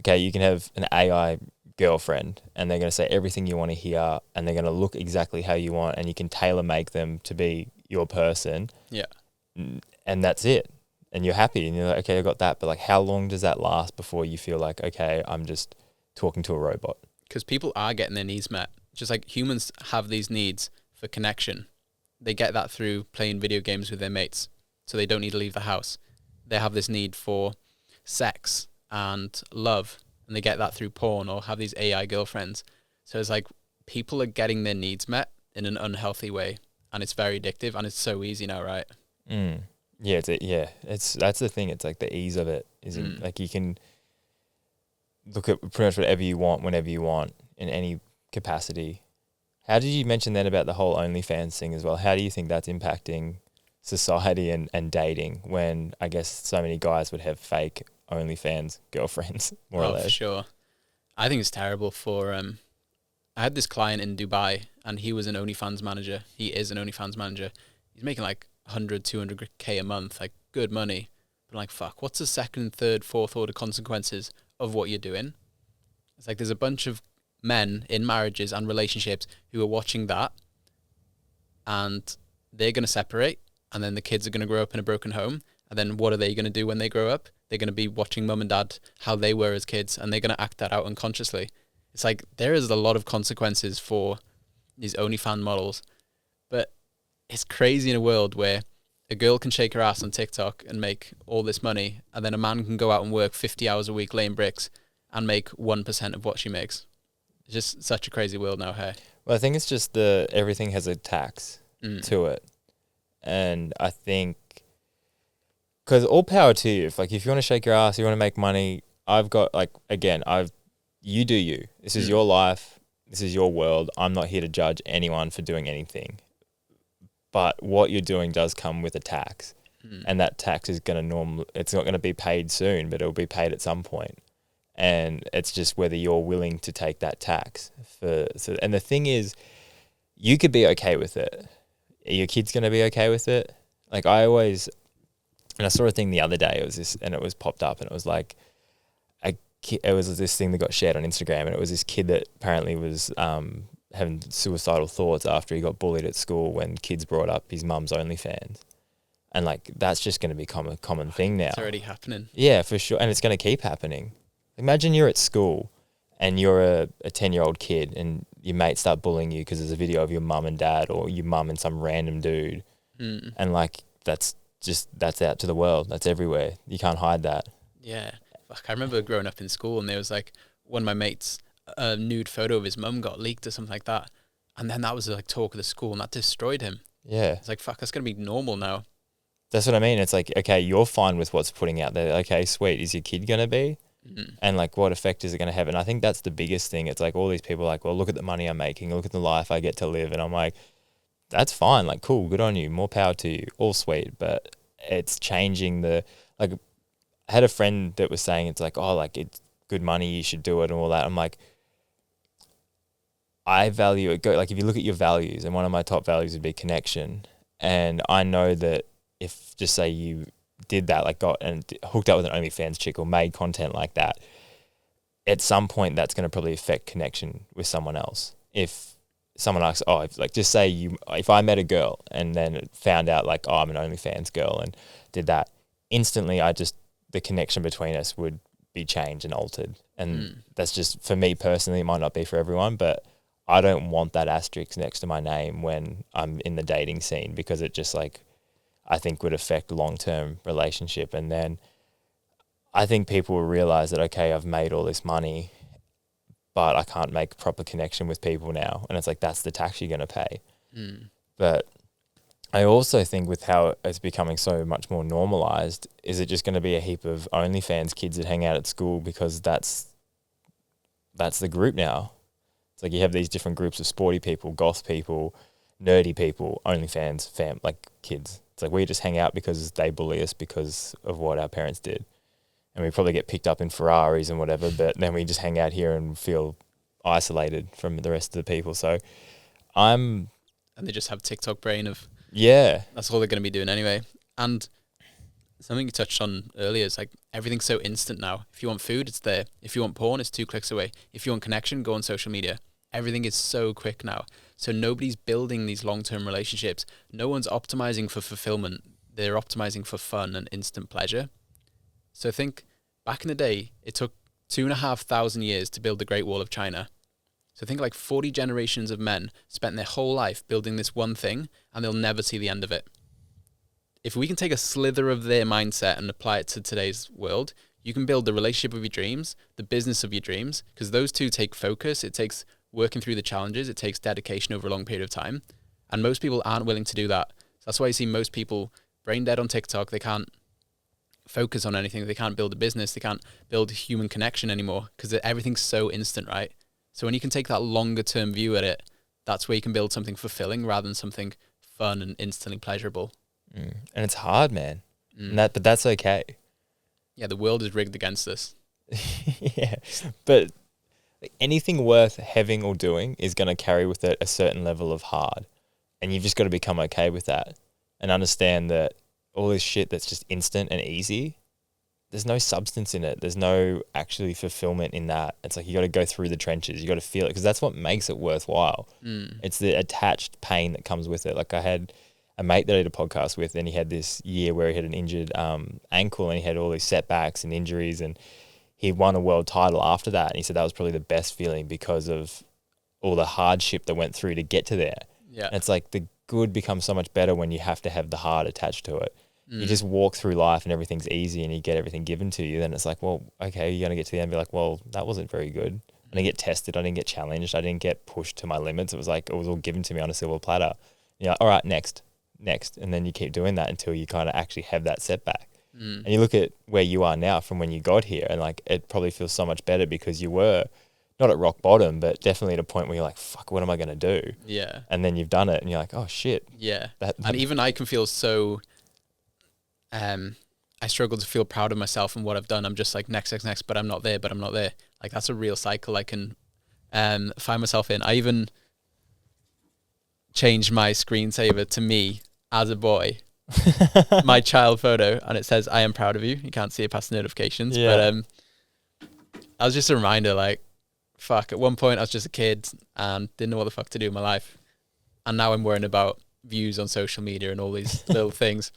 okay, you can have an AI girlfriend and they're going to say everything you want to hear and they're going to look exactly how you want and you can tailor make them to be your person. Yeah. And that's it. And you're happy and you're like, okay, I got that. But like, how long does that last before you feel like, okay, I'm just talking to a robot? Because people are getting their needs met. Just like humans have these needs for connection. They get that through playing video games with their mates. So they don't need to leave the house. They have this need for sex and love. And they get that through porn or have these AI girlfriends. So it's like, people are getting their needs met in an unhealthy way. And it's very addictive and it's so easy now, right? Yeah, that's the thing. It's like the ease of it isn't like you can look at pretty much whatever you want whenever you want in any capacity. How did you mention then about the whole OnlyFans thing as well? How do you think that's impacting society and dating when I guess so many guys would have fake OnlyFans girlfriends, more or less? For sure. I think it's terrible for I had this client in Dubai and he was an OnlyFans manager. He is an OnlyFans manager. He's making like 100, 200K a month, like good money. But like, fuck, what's the second, third, fourth order consequences of what you're doing? It's like there's a bunch of men in marriages and relationships who are watching that and they're going to separate and then the kids are going to grow up in a broken home. And then what are they going to do when they grow up? They're going to be watching mum and dad how they were as kids, and they're going to act that out unconsciously. It's like there is a lot of consequences for these OnlyFans models, but it's crazy in a world where a girl can shake her ass on TikTok and make all this money, and then a man can go out and work 50 hours a week laying bricks and make 1% of what she makes. It's just such a crazy world now, hey? Well, I think it's just everything has a tax to it. And I think, because all power to you. If you want to shake your ass, you want to make money, I've got, you do you. This is your life. This is your world. I'm not here to judge anyone for doing anything. But what you're doing does come with a tax. And that tax is going to it's not going to be paid soon, but it'll be paid at some point. And it's just whether you're willing to take that tax. And the thing is, you could be okay with it. Are your kids going to be okay with it? Like I saw a thing the other day, it was popped up, and it was like, it was this thing that got shared on Instagram, and it was this kid that apparently was having suicidal thoughts after he got bullied at school when kids brought up his mum's OnlyFans. And like, that's just going to become a common thing now. It's already happening. Yeah, for sure. And it's going to keep happening. Imagine you're at school and you're a 10-year-old kid and your mates start bullying you because there's a video of your mum and dad or your mum and some random dude. And like, that's out to the world. That's everywhere. You can't hide that. Yeah. Fuck, I remember growing up in school and there was like one of my mates, a nude photo of his mum got leaked or something like that. And then that was like talk of the school and that destroyed him. Yeah. It's like, fuck, that's going to be normal now. That's what I mean. It's like, okay, you're fine with what's putting out there. Okay, sweet. Is your kid going to be? And like, what effect is it going to have? And I think that's the biggest thing. It's like all these people are like, well, look at the money I'm making. Look at the life I get to live. And I'm like, that's fine. Like, cool. Good on you. More power to you. All sweet. But it's changing I had a friend that was saying it's like, oh, like it's good money. You should do it and all that. I'm like, I value it. Like if you look at your values, and one of my top values would be connection. And I know that if just say you did that, like got and hooked up with an OnlyFans chick or made content like that, at some point that's going to probably affect connection with someone else. If someone asks, just say if I met a girl and then found out like, oh, I'm an OnlyFans girl and did that, instantly the connection between us would be changed and altered. And that's just, for me personally, it might not be for everyone, but I don't want that asterisk next to my name when I'm in the dating scene, because it just like, I think would affect long-term relationship. And then I think people will realize that, okay, I've made all this money, but I can't make proper connection with people now. And it's like, that's the tax you're going to pay. But I also think with how it's becoming so much more normalized, is it just going to be a heap of OnlyFans kids that hang out at school because that's the group now? It's like you have these different groups of sporty people, goth people, nerdy people, OnlyFans, kids. It's like we just hang out because they bully us because of what our parents did. And we probably get picked up in Ferraris and whatever, but then we just hang out here and feel isolated from the rest of the people. So and they just have TikTok brain of, yeah, that's all they're going to be doing anyway. And something you touched on earlier is like everything's so instant now. If you want food, it's there. If you want porn, it's 2 clicks away. If you want connection, go on social media. Everything is so quick now. So nobody's building these long-term relationships. No one's optimizing for fulfillment. They're optimizing for fun and instant pleasure. So I think back in the day, it took 2,500 years to build the Great Wall of China. So I think like 40 generations of men spent their whole life building this one thing, and they'll never see the end of it. If we can take a slither of their mindset and apply it to today's world, you can build the relationship of your dreams, the business of your dreams, because those two take focus. It takes working through the challenges. It takes dedication over a long period of time. And most people aren't willing to do that. So that's why you see most people brain dead on TikTok. They can't focus on anything. They can't build a business. They can't build human connection anymore because everything's so instant, right? So when you can take that longer term view at it, that's where you can build something fulfilling rather than something fun and instantly pleasurable. And it's hard, man. But that's okay. Yeah, the world is rigged against us. Yeah, but anything worth having or doing is going to carry with it a certain level of hard. And you've just got to become okay with that and understand that all this shit that's just instant and easy, there's no substance in it. There's no actually fulfillment in that. It's like you got to go through the trenches. You got to feel it because that's what makes it worthwhile. It's the attached pain that comes with it. Like I had a mate that I did a podcast with, and he had this year where he had an injured ankle, and he had all these setbacks and injuries, and he won a world title after that. And he said that was probably the best feeling because of all the hardship that went through to get to there. Yeah. And it's like the good becomes so much better when you have to have the hard attached to it. You just walk through life and everything's easy and you get everything given to you. Then it's like, well, okay, you're going to get to the end and be like, well, that wasn't very good. I didn't get tested. I didn't get challenged. I didn't get pushed to my limits. It was like, it was all given to me on a silver platter. You're like, all right, next. And then you keep doing that until you kind of actually have that setback. And you look at where you are now from when you got here, and like, it probably feels so much better because you were not at rock bottom, but definitely at a point where you're like, fuck, what am I going to do? Yeah. And then you've done it and you're like, oh shit. Yeah. And even I can feel so, I struggle to feel proud of myself and what I've done. I'm just like next, but I'm not there. Like that's a real cycle I can find myself in. I even changed my screensaver to me as a boy, my child photo, and it says, I am proud of you. You can't see it past the notifications. Yeah. But I was just a reminder, like, fuck, at one point I was just a kid and didn't know what the fuck to do with my life. And now I'm worrying about views on social media and all these little things.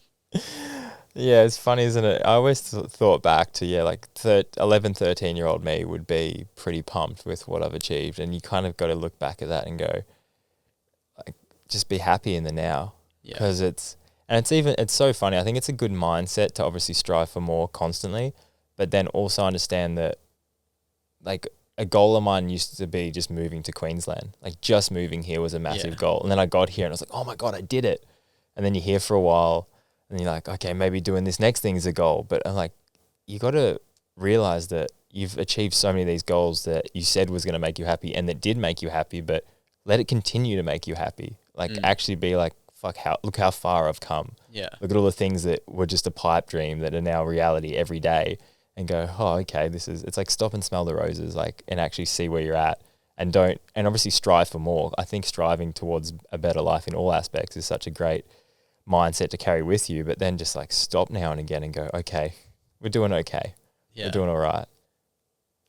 Yeah, it's funny, isn't it? I always thought back to, like 11, 13-year-old me would be pretty pumped with what I've achieved. And you kind of got to look back at that and go, like, just be happy in the now. Yeah. Because it's so funny. I think it's a good mindset to obviously strive for more constantly, but then also understand that, like, a goal of mine used to be just moving to Queensland. Like, just moving here was a massive goal. And then I got here and I was like, oh my God, I did it. And then you're here for a while and you're like, okay, maybe doing this next thing is a goal. But I'm like, you got to realize that you've achieved so many of these goals that you said was going to make you happy and that did make you happy, but let it continue to make you happy. Like, actually be like, fuck, look how far I've come. Yeah. Look at all the things that were just a pipe dream that are now reality every day, and go, oh, okay, it's like stop and smell the roses, like, and actually see where you're at, and obviously strive for more. I think striving towards a better life in all aspects is such a great mindset to carry with you, but then just like stop now and again and go, okay, we're doing okay. Yeah. We're doing all right.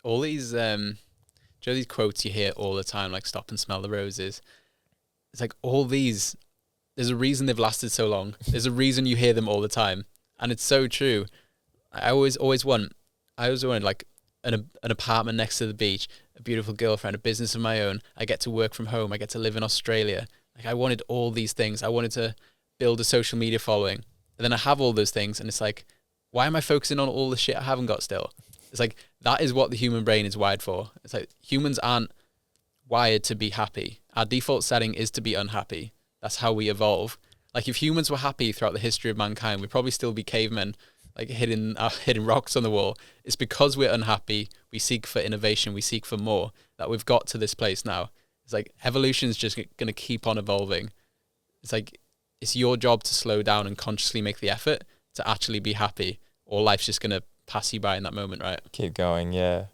All these, these quotes you hear all the time, like stop and smell the roses. It's like all these, there's a reason they've lasted so long. There's a reason you hear them all the time. And it's so true. I always wanted like an apartment next to the beach, a beautiful girlfriend, a business of my own. I get to work from home. I get to live in Australia. Like, I wanted all these things. I wanted to build a social media following. And then I have all those things. And it's like, why am I focusing on all the shit I haven't got still? It's like, that is what the human brain is wired for. It's like, humans aren't wired to be happy. Our default setting is to be unhappy. That's how we evolve. Like, if humans were happy throughout the history of mankind, we'd probably still be cavemen, like hitting rocks on the wall. It's because we're unhappy, we seek for innovation, we seek for more, that we've got to this place now. It's like evolution is just going to keep on evolving. It's like, it's your job to slow down and consciously make the effort to actually be happy, or life's just going to pass you by in that moment, right? Keep going, yeah.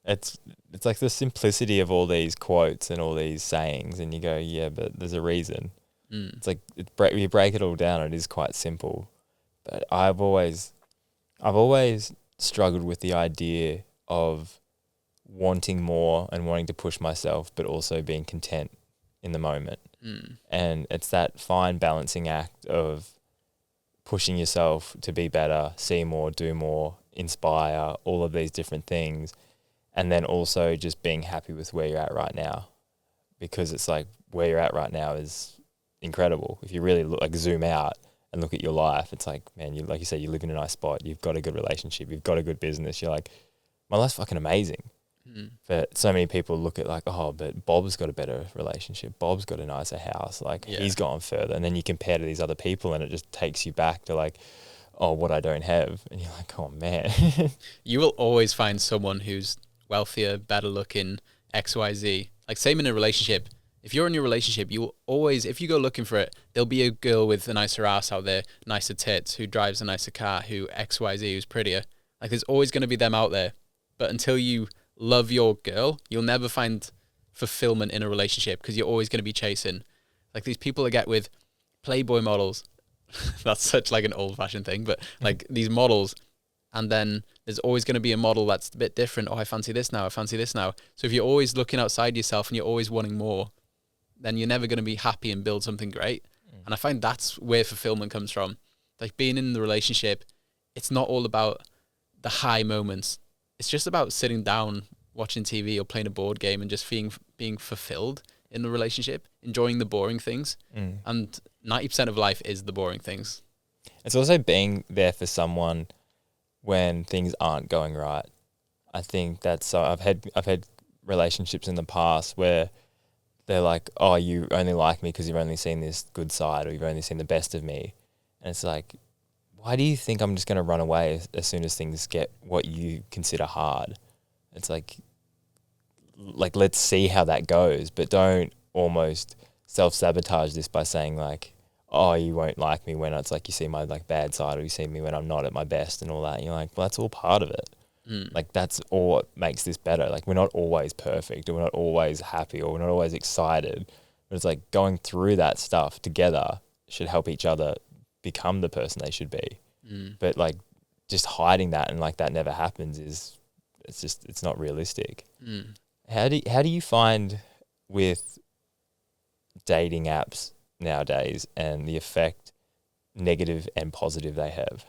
It's like the simplicity of all these quotes and all these sayings, and you go, yeah, but there's a reason. It's like, you break it all down, it is quite simple. But I've always struggled with the idea of wanting more and wanting to push myself, but also being content in the moment. And it's that fine balancing act of pushing yourself to be better, see more, do more, inspire, all of these different things. And then also just being happy with where you're at right now, because it's like where you're at right now is incredible. If you really look, like, zoom out and look at your life, it's like, man, you, like you said, you live in a nice spot, you've got a good relationship, you've got a good business. You're like, my life's fucking amazing. But so many people look at like, oh, but Bob's got a better relationship, Bob's got a nicer house, like he's gone further. And then you compare to these other people and it just takes you back to like, oh, what I don't have. And you're like, oh man. You will always find someone who's wealthier, better looking, XYZ. Like, same in a relationship. If you're in your relationship, you will always, if you go looking for it, there'll be a girl with a nicer ass out there, nicer tits, who drives a nicer car, who XYZ, who's prettier. Like, there's always going to be them out there. But until you love your girl, you'll never find fulfillment in a relationship, because you're always going to be chasing. Like, these people that get with Playboy models, that's such like an old fashioned thing, but like these models, and then there's always going to be a model that's a bit different. Oh, I fancy this now, I fancy this now. So if you're always looking outside yourself and you're always wanting more, then you're never going to be happy and build something great. And I find that's where fulfillment comes from. Like being in the relationship, it's not all about the high moments. It's just about sitting down, watching TV or playing a board game and just being fulfilled in the relationship, enjoying the boring things. And 90% of life is the boring things. It's also being there for someone when things aren't going right. I think that's I've had relationships in the past where they're like, oh, you only like me because you've only seen this good side, or you've only seen the best of me. And it's like, why do you think I'm just going to run away as soon as things get what you consider hard? It's like let's see how that goes, but don't almost self-sabotage this by saying like, oh, you won't like me when it's like you see my like bad side, or you see me when I'm not at my best and all that. And you're like, well, that's all part of it. Like that's all what makes this better. Like we're not always perfect, or we're not always happy, or we're not always excited. But it's like going through that stuff together should help each other become the person they should be. But like just hiding that and like that never happens it's not realistic. How do you find with dating apps nowadays and the effect, negative and positive, they have?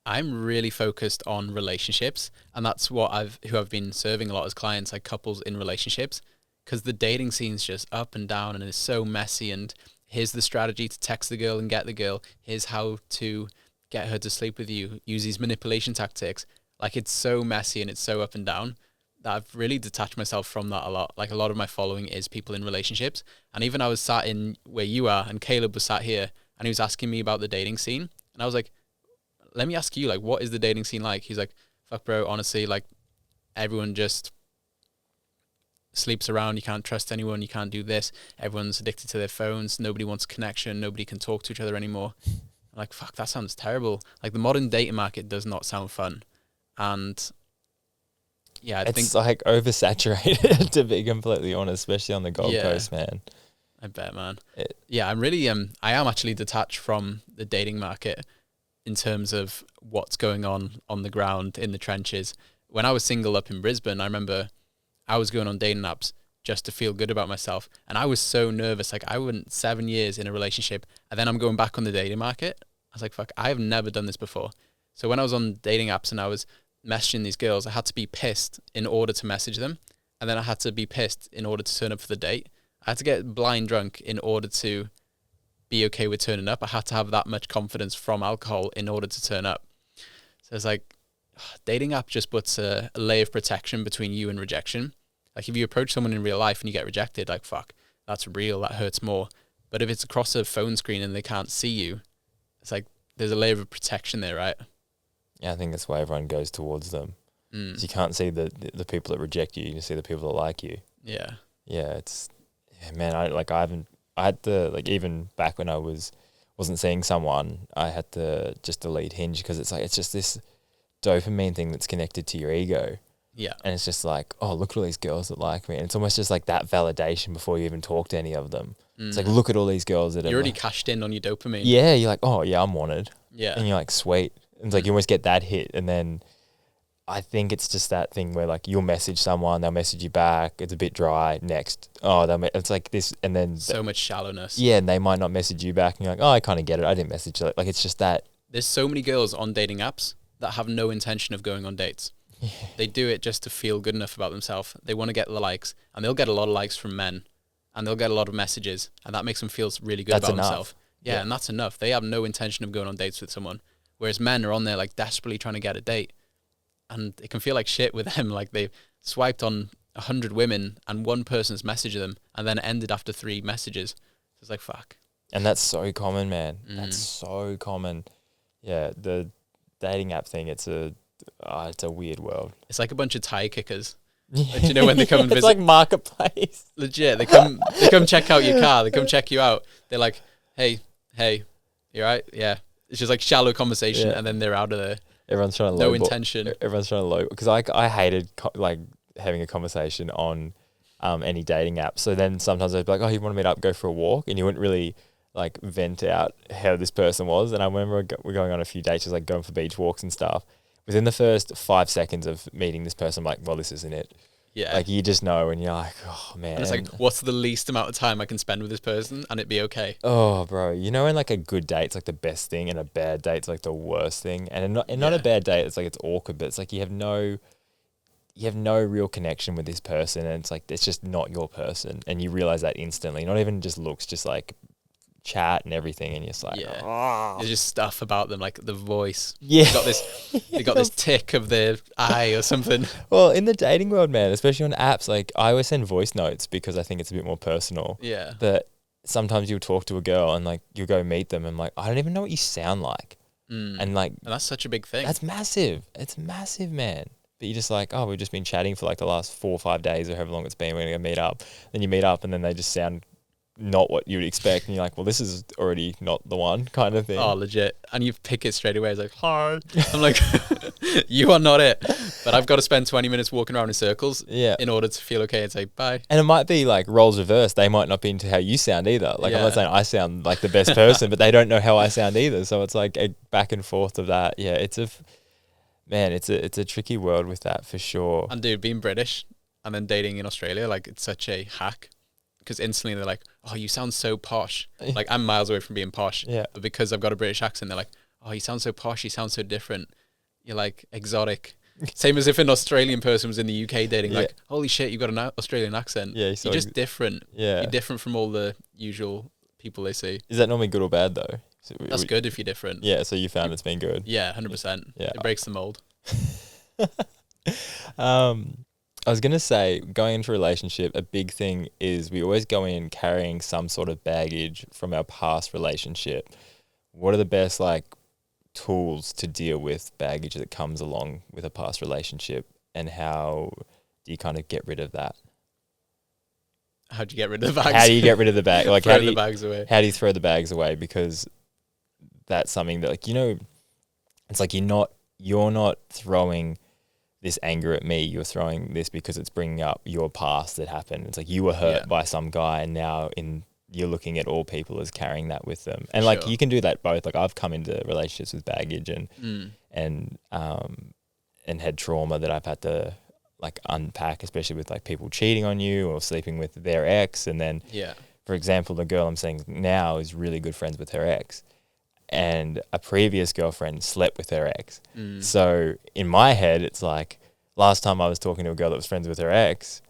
I'm really focused on relationships, and that's what I've been serving a lot as clients, like couples in relationships, because the dating scene's just up and down and it's so messy. And here's the strategy to text the girl and get the girl. Here's how to get her to sleep with you. Use these manipulation tactics. Like it's so messy and it's so up and down that I've really detached myself from that a lot. Like a lot of my following is people in relationships. And even I was sat in where you are and Caleb was sat here and he was asking me about the dating scene. And I was like, let me ask you, like, what is the dating scene like? He's like, fuck bro, honestly, like everyone just sleeps around. You can't trust anyone. You can't do this. Everyone's addicted to their phones. Nobody wants connection. Nobody can talk to each other anymore. I'm like, fuck, that sounds terrible. Like the modern dating market does not sound fun. And yeah, I think it's like oversaturated to be completely honest, especially on the Gold Coast, man. I bet, man. Yeah, I'm really, I am actually detached from the dating market in terms of what's going on the ground in the trenches. When I was single up in Brisbane, I remember I was going on dating apps just to feel good about myself. And I was so nervous. Like I went 7 years in a relationship and then I'm going back on the dating market. I was like, fuck, I have never done this before. So when I was on dating apps and I was messaging these girls, I had to be pissed in order to message them. And then I had to be pissed in order to turn up for the date. I had to get blind drunk in order to be okay with turning up. I had to have that much confidence from alcohol in order to turn up. So it's like dating app just puts a layer of protection between you and rejection. Like if you approach someone in real life and you get rejected, like fuck, that's real, that hurts more. But if it's across a phone screen and they can't see you, it's like there's a layer of protection there, right? Yeah, I think that's why everyone goes towards them. So you can't see the people that reject you. You see the people that like you. Yeah. Yeah, man. I had to, like, even back when I wasn't seeing someone, I had to just delete Hinge because it's like it's just this dopamine thing that's connected to your ego. Yeah. And it's just like, oh, look at all these girls that like me. And it's almost just like that validation before you even talk to any of them. It's like, look at all these girls that you're are already like, cashed in on your dopamine. yeah, you're like, oh yeah, I'm wanted. Yeah. And you're like, sweet. And it's like you almost get that hit, and then I think it's just that thing where like you'll message someone, they'll message you back, it's a bit dry, next. Oh, it's like this, and then so much shallowness. Yeah, and they might not message you back, and you're like, oh, I kind of get it. I didn't message you. Like it's just that. There's so many girls on dating apps that have no intention of going on dates. Yeah. They do it just to feel good enough about themselves. They want to get the likes, and they'll get a lot of likes from men, and they'll get a lot of messages, and that makes them feel really good about themselves. Yeah, and that's enough. They have no intention of going on dates with someone. Whereas men are on there like desperately trying to get a date. And it can feel like shit with them. Like they've swiped on 100 women and one person's messaged them and then ended after 3 messages. So it's like, fuck. And that's so common, man. That's so common. Yeah, the dating app thing, it's a weird world. It's like a bunch of tie kickers. Like, you know when they come and visit? It's like marketplace. Legit. They come check out your car. They come check you out. They're like, hey, you right? Yeah. It's just like shallow conversation and then they're out of there. Everyone's trying to no intention. Everyone's trying to low, because I hated like having a conversation on any dating app. So then sometimes I'd be like, oh, you want to meet up, go for a walk, and you wouldn't really like vent out how this person was. And I remember we're going on a few dates, just like going for beach walks and stuff. Within the first 5 seconds of meeting this person, I'm like, well, this isn't it. Yeah. Like you just know, and you're like, oh man. And it's like, what's the least amount of time I can spend with this person and it'd be okay? Oh, bro, you know when like a good date's like the best thing and a bad date's like the worst thing, and not a bad date. It's like it's awkward, but it's like you have no real connection with this person, and it's like it's just not your person, and you realize that instantly. Not even just looks, just like chat and everything, and you're just like, Yeah. oh. There's just stuff about them, like the voice. Yeah. They got this tick of their eye or something. Well, in the dating world, man, especially on apps, like I always send voice notes because I think it's a bit more personal. Yeah. But sometimes you'll talk to a girl and like you'll go meet them and like, I don't even know what you sound like. And like, And that's such a big thing. that's massive. It's massive, man. But you're just like, oh, we've just been chatting for like the last 4 or 5 days or however long it's been. We're going to go meet up. Then you meet up and then they just sound not what you would expect. And you're like, well, this is already not the one kind of thing. Oh, legit. And you pick it straight away. It's like, hi. I'm like, you are not it. But I've got to spend 20 minutes walking around in circles in order to feel okay and say bye. And it might be like roles reversed. They might not be into how you sound either. Like I'm not saying I sound like the best person, but they don't know how I sound either. So it's like a back and forth of that. Yeah, it's a tricky world with that for sure. And dude, being British and then dating in Australia, like it's such a hack. Because instantly they're like, oh, you sound so posh. Like I'm miles away from being posh. Yeah. But because I've got a British accent, they're like, oh, you sound so posh. You sound so different. You're like exotic. Same as if an Australian person was in the UK dating, like, holy shit, you've got an Australian accent. Yeah. You're just different. Yeah. You're different from all the usual people they see. Is that normally good or bad though? That's good if you're different. Yeah. So you found it's been good. Yeah, 100%. Yeah. It breaks the mold. I was going to say, going into a relationship, a big thing is we always go in carrying some sort of baggage from our past relationship. What are the best like tools to deal with baggage that comes along with a past relationship, and how do you kind of get rid of that? How do you get rid of the bags? How do you get rid of the bag? Like throw the bags away. How do you throw the bags away? Because that's something that, like, you know, it's like you're not throwing this anger at me, you're throwing this because it's bringing up your past that happened. It's like you were hurt by some guy, and now you're looking at all people as carrying that with them. And like you can do that both. Like I've come into relationships with baggage and had trauma that I've had to like unpack, especially with like people cheating on you or sleeping with their ex. And then, for example, the girl I'm seeing now is really good friends with her ex, and a previous girlfriend slept with her ex. So in my head, it's like last time I was talking to a girl that was friends with her ex,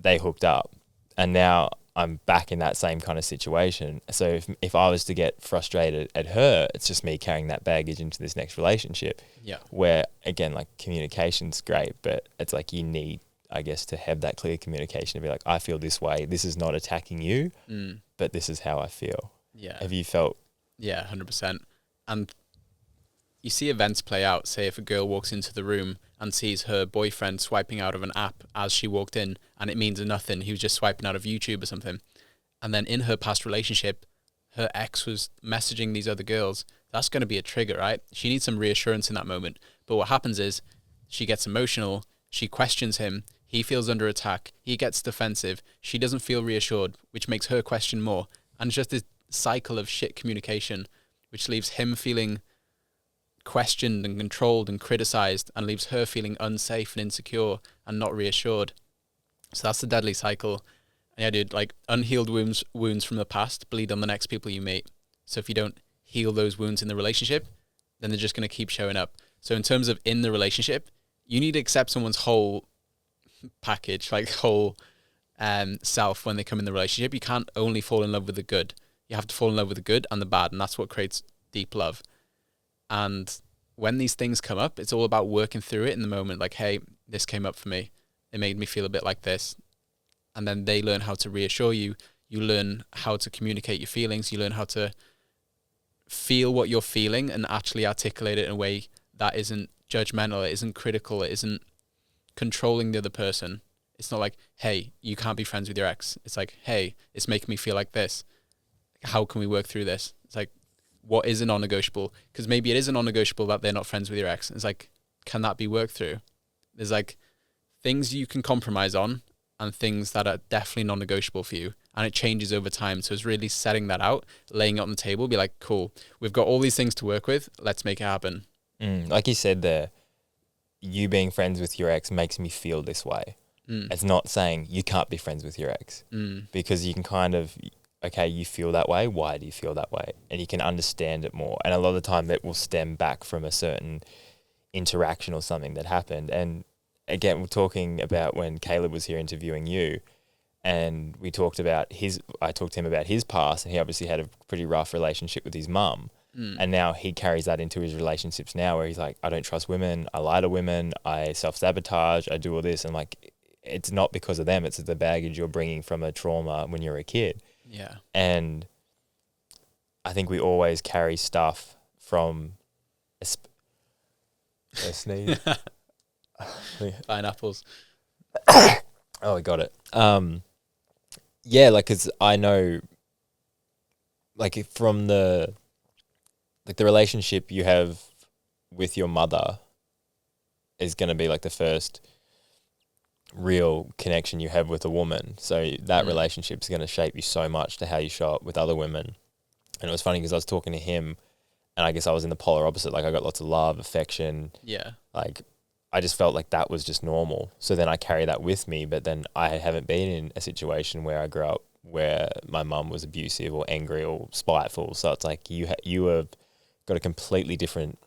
they hooked up, and now I'm back in that same kind of situation. So if I was to get frustrated at her, it's just me carrying that baggage into this next relationship. Yeah. Where again, like communication's great, but it's like you need, I guess, to have that clear communication to be like, I feel this way. This is not attacking you, but this is how I feel. Yeah. Have you felt? Yeah, 100%. And you see events play out. Say if a girl walks into the room and sees her boyfriend swiping out of an app as she walked in, and it means nothing. He was just swiping out of YouTube or something. And then in her past relationship, her ex was messaging these other girls. That's going to be a trigger, right? She needs some reassurance in that moment. But what happens is she gets emotional. She questions him. He feels under attack. He gets defensive. She doesn't feel reassured, which makes her question more. And it's just this cycle of shit communication, which leaves him feeling questioned and controlled and criticized, and leaves her feeling unsafe and insecure and not reassured. So that's the deadly cycle. And yeah, dude, like unhealed wounds from the past bleed on the next people you meet. So if you don't heal those wounds in the relationship, then they're just going to keep showing up. So in terms of in the relationship, you need to accept someone's whole package, like whole self when they come in the relationship. You can't only fall in love with the good. You have to fall in love with the good and the bad, and that's what creates deep love. And when these things come up, it's all about working through it in the moment. Like, hey, this came up for me. It made me feel a bit like this. And then they learn how to reassure you. You learn how to communicate your feelings. You learn how to feel what you're feeling and actually articulate it in a way that isn't judgmental, it isn't critical, it isn't controlling the other person. It's not like, hey, you can't be friends with your ex. It's like, hey, it's making me feel like this. How can we work through this? It's like, what is a non-negotiable? Because maybe it is a non-negotiable that they're not friends with your ex. It's like, can that be worked through? There's like things you can compromise on and things that are definitely non-negotiable for you. And it changes over time. So it's really setting that out, laying it on the table, be like, cool, we've got all these things to work with. Let's make it happen. Like you said there, you being friends with your ex makes me feel this way. It's not saying you can't be friends with your ex, because you can kind of, okay, you feel that way. Why do you feel that way? And you can understand it more. And a lot of the time that will stem back from a certain interaction or something that happened. And again, we're talking about when Caleb was here interviewing you, and I talked to him about his past, and he obviously had a pretty rough relationship with his mum. And now he carries that into his relationships now, where he's like, I don't trust women, I lie to women, I self-sabotage, I do all this. And like, it's not because of them, it's the baggage you're bringing from a trauma when you're a kid. Yeah. And I think we always carry stuff from a sneeze. Pineapples. Oh, I got it. Yeah, like, because I know, like, from the relationship you have with your mother is going to be like the first real connection you have with a woman. So that relationship is going to shape you so much to how you show up with other women. And it was funny because I was talking to him, and I guess I was in the polar opposite. Like, I got lots of love, affection. Yeah. Like, I just felt like that was just normal. So then I carry that with me, but then I haven't been in a situation where I grew up where my mum was abusive or angry or spiteful. So it's like you have got a completely different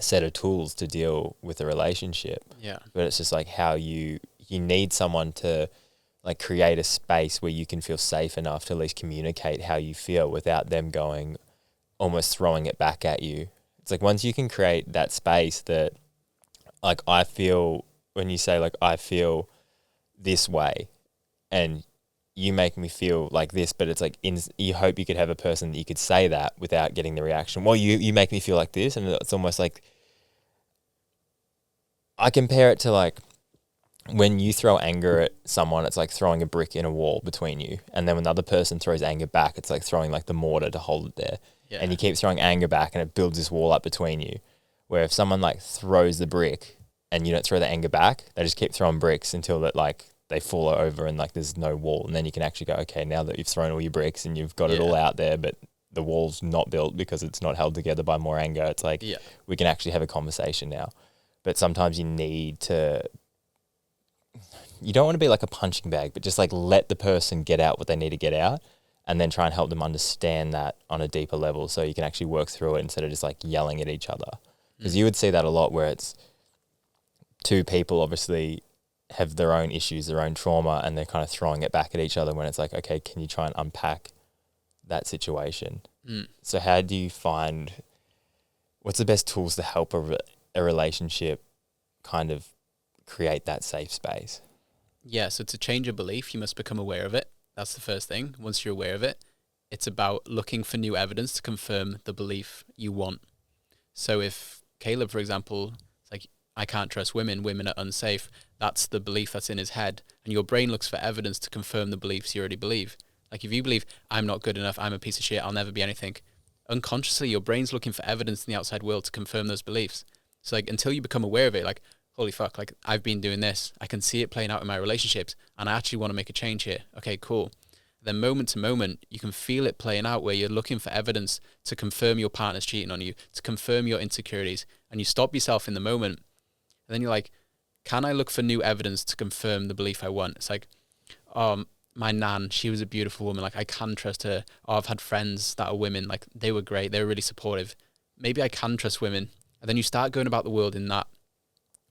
set of tools to deal with a relationship. Yeah. But it's just like how you need someone to like create a space where you can feel safe enough to at least communicate how you feel without them going, almost throwing it back at you. It's like once you can create that space that, like, I feel, when you say like, I feel this way and you make me feel like this, but it's like, you hope you could have a person that you could say that without getting the reaction. Well, you make me feel like this. And it's almost like, I compare it to like, when you throw anger at someone, it's like throwing a brick in a wall between you. And then when the other person throws anger back, it's like throwing like the mortar to hold it there. Yeah. And you keep throwing anger back and it builds this wall up between you. Where if someone like throws the brick and you don't throw the anger back, they just keep throwing bricks until that like they fall over and like there's no wall. And then you can actually go, okay, now that you've thrown all your bricks and you've got it all out there, but the wall's not built because it's not held together by more anger. It's like, we can actually have a conversation now. But sometimes you need to, you don't want to be like a punching bag, but just like let the person get out what they need to get out and then try and help them understand that on a deeper level so you can actually work through it instead of just like yelling at each other. Because you would see that a lot where it's two people obviously have their own issues, their own trauma, and they're kind of throwing it back at each other when it's like, okay, can you try and unpack that situation? So how do you find, what's the best tools to help a relationship kind of create that safe space? Yeah, so to change a belief, you must become aware of it. That's the first thing. Once you're aware of it, it's about looking for new evidence to confirm the belief you want. So if Caleb, for example, it's like, I can't trust women, women are unsafe, that's the belief that's in his head. And your brain looks for evidence to confirm the beliefs you already believe. Like if you believe, I'm not good enough, I'm a piece of shit, I'll never be anything, unconsciously your brain's looking for evidence in the outside world to confirm those beliefs. So like until you become aware of it, like, holy fuck, like I've been doing this, I can see it playing out in my relationships, and I actually want to make a change here. Okay, cool. Then moment to moment, you can feel it playing out where you're looking for evidence to confirm your partner's cheating on you, to confirm your insecurities, and you stop yourself in the moment. And then you're like, can I look for new evidence to confirm the belief I want? It's like, my nan, she was a beautiful woman. Like I can trust her. Oh, I've had friends that are women. Like they were great. They were really supportive. Maybe I can trust women. And then you start going about the world in that,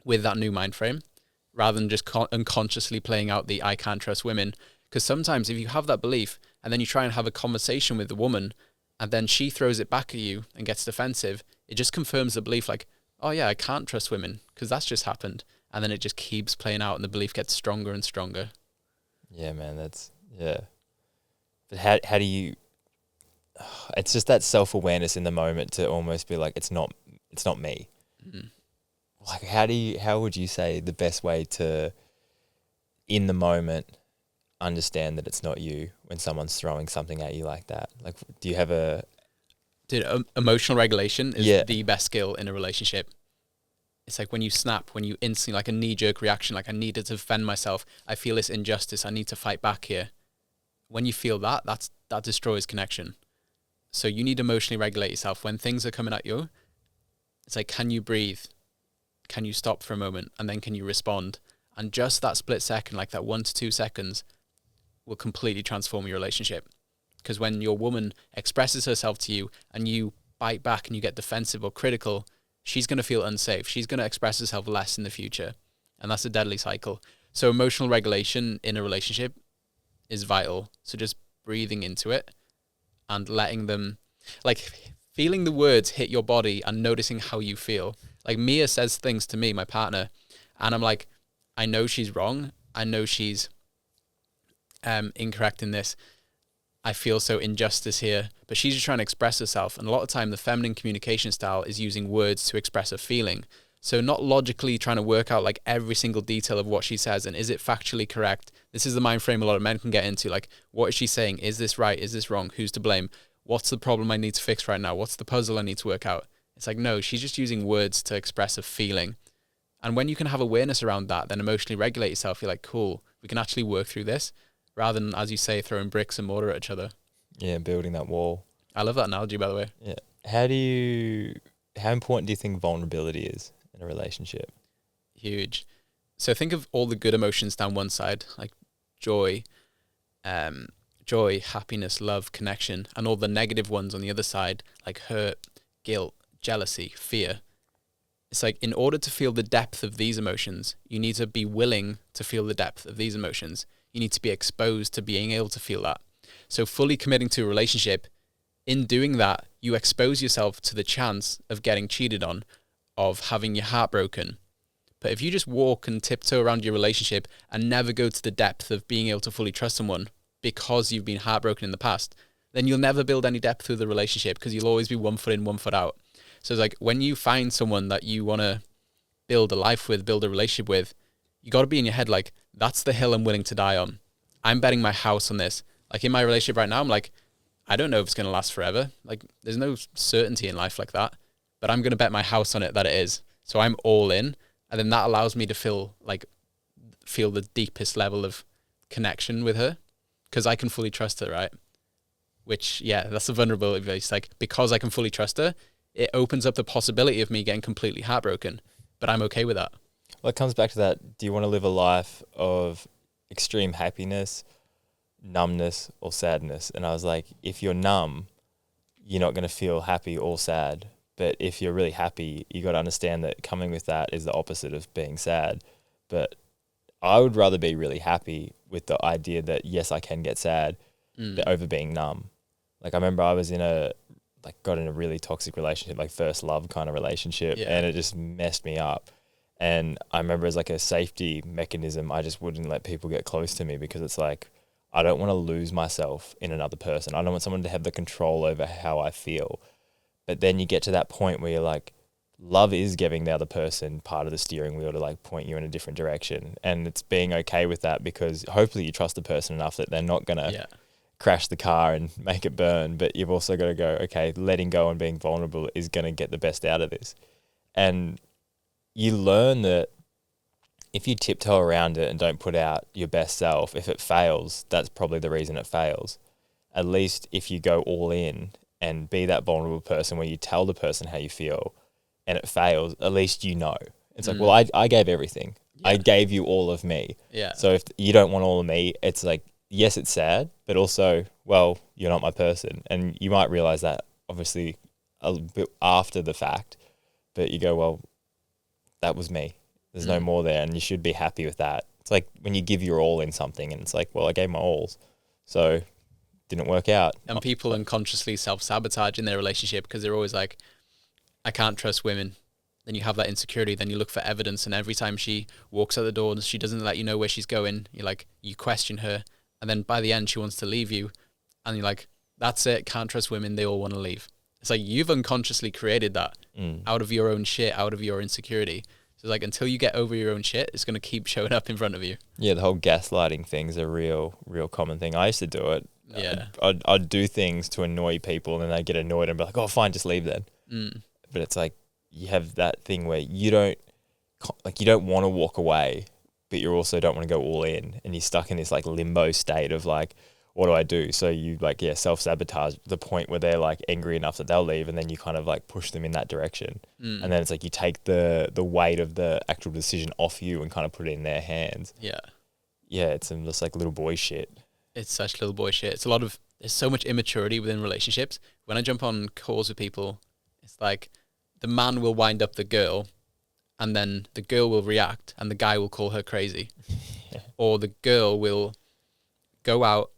with that new mind frame, rather than just unconsciously playing out the I can't trust women. Because sometimes if you have that belief and then you try and have a conversation with the woman and then she throws it back at you and gets defensive, it just confirms the belief like, oh yeah, I can't trust women because that's just happened. And then it just keeps playing out and the belief gets stronger and stronger. Yeah, man, yeah. But how do you, it's just that self-awareness in the moment to almost be like, it's not me. Mm-hmm. Like how would you say the best way to, in the moment, understand that it's not you when someone's throwing something at you like that? Like, do you have a... Dude, emotional regulation is the best skill in a relationship. It's like when you snap, when you instantly, like a knee-jerk reaction, like I need to defend myself, I feel this injustice, I need to fight back here. When you feel that destroys connection. So you need to emotionally regulate yourself. When things are coming at you, it's like, can you breathe? can you stop for a moment? And then can you respond? And just that split second, like that 1 to 2 seconds, will completely transform your relationship. Because when your woman expresses herself to you and you bite back and you get defensive or critical, she's going to feel unsafe. She's going to express herself less in the future. And that's a deadly cycle. So emotional regulation in a relationship is vital. So just breathing into it and letting them, like, feeling the words hit your body and noticing how you feel. Like, Mia says things to me, my partner, and I'm like, I know she's wrong. I know she's incorrect in this. I feel so injustice here, but she's just trying to express herself. And a lot of time, the feminine communication style is using words to express a feeling. So not logically trying to work out like every single detail of what she says and is it factually correct. This is the mind frame a lot of men can get into. Like, what is she saying? Is this right? Is this wrong? Who's to blame? What's the problem I need to fix right now? What's the puzzle I need to work out? It's like, no, she's just using words to express a feeling. And when you can have awareness around that, then emotionally regulate yourself. You're like, cool, we can actually work through this rather than, as you say, throwing bricks and mortar at each other. Yeah, building that wall. I love that analogy, by the way. Yeah. How important do you think vulnerability is in a relationship? Huge. So think of all the good emotions down one side, like joy, happiness, love, connection, and all the negative ones on the other side, like hurt, guilt, jealousy, fear. It's like, in order to feel the depth of these emotions, you need to be willing to feel the depth of these emotions. You need to be exposed to being able to feel that. So fully committing to a relationship, in doing that, you expose yourself to the chance of getting cheated on, of having your heart broken. But if you just walk and tiptoe around your relationship and never go to the depth of being able to fully trust someone because you've been heartbroken in the past, then you'll never build any depth through the relationship because you'll always be 1 foot in, 1 foot out. So it's like, when you find someone that you want to build a life with, build a relationship with, you got to be in your head like, that's the hill I'm willing to die on. I'm betting my house on this. Like, in my relationship right now, I'm like, I don't know if it's going to last forever. Like, there's no certainty in life like that, but I'm going to bet my house on it that it is. So I'm all in. And then that allows me to feel the deepest level of connection with her because I can fully trust her, right? Which, yeah, that's the vulnerability. It's like, because I can fully trust her, it opens up the possibility of me getting completely heartbroken, but I'm okay with that. Well, it comes back to that. Do you want to live a life of extreme happiness, numbness, or sadness? And I was like, if you're numb, you're not going to feel happy or sad. But if you're really happy, you got to understand that coming with that is the opposite of being sad. But I would rather be really happy with the idea that, yes, I can get sad, over being numb. Like, I remember I was got in a really toxic relationship, like first love kind of relationship, and it just messed me up. And I remember, as like a safety mechanism, I just wouldn't let people get close to me because it's like, I don't want to lose myself in another person. I don't want someone to have the control over how I feel. But then you get to that point where you're like, love is giving the other person part of the steering wheel to like point you in a different direction. And it's being okay with that because hopefully you trust the person enough that they're not going to crash the car and make it burn. But you've also got to go, okay, letting go and being vulnerable is going to get the best out of this. And you learn that if you tiptoe around it and don't put out your best self, if it fails, that's probably the reason it fails. At least if you go all in and be that vulnerable person where you tell the person how you feel and it fails, at least you know. It's like, well, I gave everything. Yeah. I gave you all of me. Yeah. So if you don't want all of me, it's like, yes, it's sad, but also, well, you're not my person. And you might realize that obviously a bit after the fact, but you go, well, that was me. There's no more there, and you should be happy with that. It's like when you give your all in something and it's like, well, I gave my alls, so didn't work out. And people unconsciously self-sabotage in their relationship because they're always like, I can't trust women. Then you have that insecurity, then you look for evidence, and every time she walks out the door and she doesn't let you know where she's going, you question her, and then by the end she wants to leave you, and you're like, that's it, can't trust women, they all want to leave. It's like you've unconsciously created that out of your own shit, out of your insecurity. So like, until you get over your own shit, it's going to keep showing up in front of you. Yeah, the whole gaslighting thing's a real common thing. I used to do it. Yeah. I'd do things to annoy people and then they'd get annoyed and be like, oh, fine, just leave then. But it's like, you have that thing where you don't want to walk away, but you also don't want to go all in, and you're stuck in this like limbo state of like, what do I do? So you like, yeah, self-sabotage the point where they're like angry enough that they'll leave, and then you kind of like push them in that direction. And then it's like you take the weight of the actual decision off you and kind of put it in their hands. Yeah. Yeah, it's some just like little boy shit. It's such little boy shit. There's so much immaturity within relationships. When I jump on calls with people, it's like the man will wind up the girl, and then the girl will react and the guy will call her crazy. Yeah. Or the girl will go out,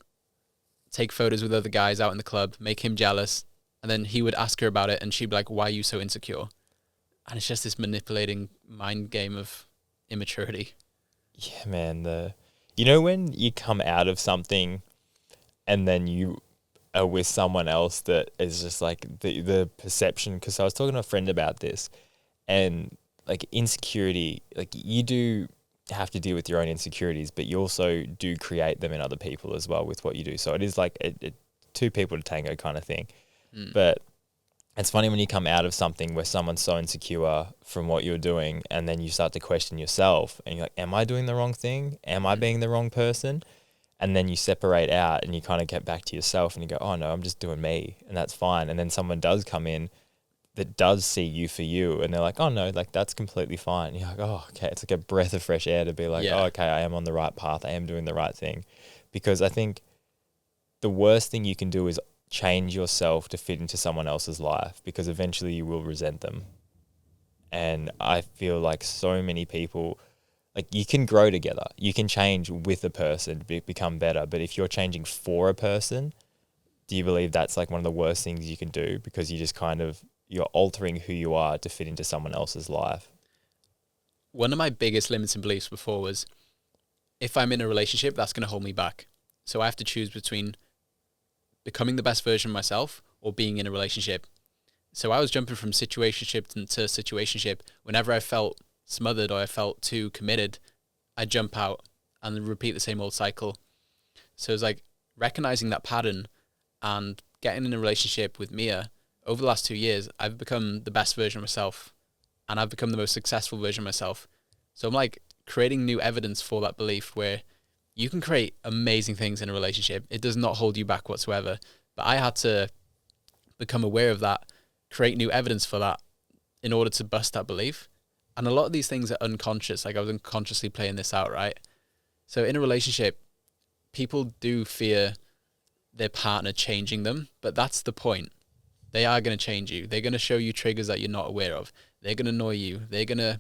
take photos with other guys out in the club, make him jealous, and then he would ask her about it and she'd be like, why are you so insecure? And it's just this manipulating mind game of immaturity. Yeah, man. You know when you come out of something and then you are with someone else that is just like the perception, because I was talking to a friend about this, and like insecurity, like you do have to deal with your own insecurities, but you also do create them in other people as well with what you do. So it is like a two people to tango kind of thing. But it's funny when you come out of something where someone's so insecure from what you're doing, and then you start to question yourself and you're like, am I doing the wrong thing? Am I being the wrong person? And then you separate out and you kind of get back to yourself and you go, oh no, I'm just doing me, and that's fine. And then someone does come in that does see you for you, and they're like, oh no, like that's completely fine. And you're like, oh, okay. It's like a breath of fresh air to be like, oh, okay, I am on the right path. I am doing the right thing. Because I think the worst thing you can do is change yourself to fit into someone else's life, because eventually you will resent them. And I feel like so many people, like you can grow together, you can change with a person, become better. But if you're changing for a person, do you believe that's like one of the worst things you can do? Because you just kind of, you're altering who you are to fit into someone else's life. One of my biggest limiting beliefs before was, if I'm in a relationship, that's going to hold me back. So I have to choose between becoming the best version of myself or being in a relationship. So I was jumping from situationship to situationship. Whenever I felt smothered or I felt too committed, I'd jump out and repeat the same old cycle. So it's like recognizing that pattern and getting in a relationship with Mia. Over the last 2 years, I've become the best version of myself, and I've become the most successful version of myself. So I'm like creating new evidence for that belief, where you can create amazing things in a relationship. It does not hold you back whatsoever. But I had to become aware of that, create new evidence for that in order to bust that belief. And a lot of these things are unconscious. Like I was unconsciously playing this out, right? So in a relationship, people do fear their partner changing them, but that's the point. They are going to change you. They're going to show you triggers that you're not aware of. They're going to annoy you. They're going to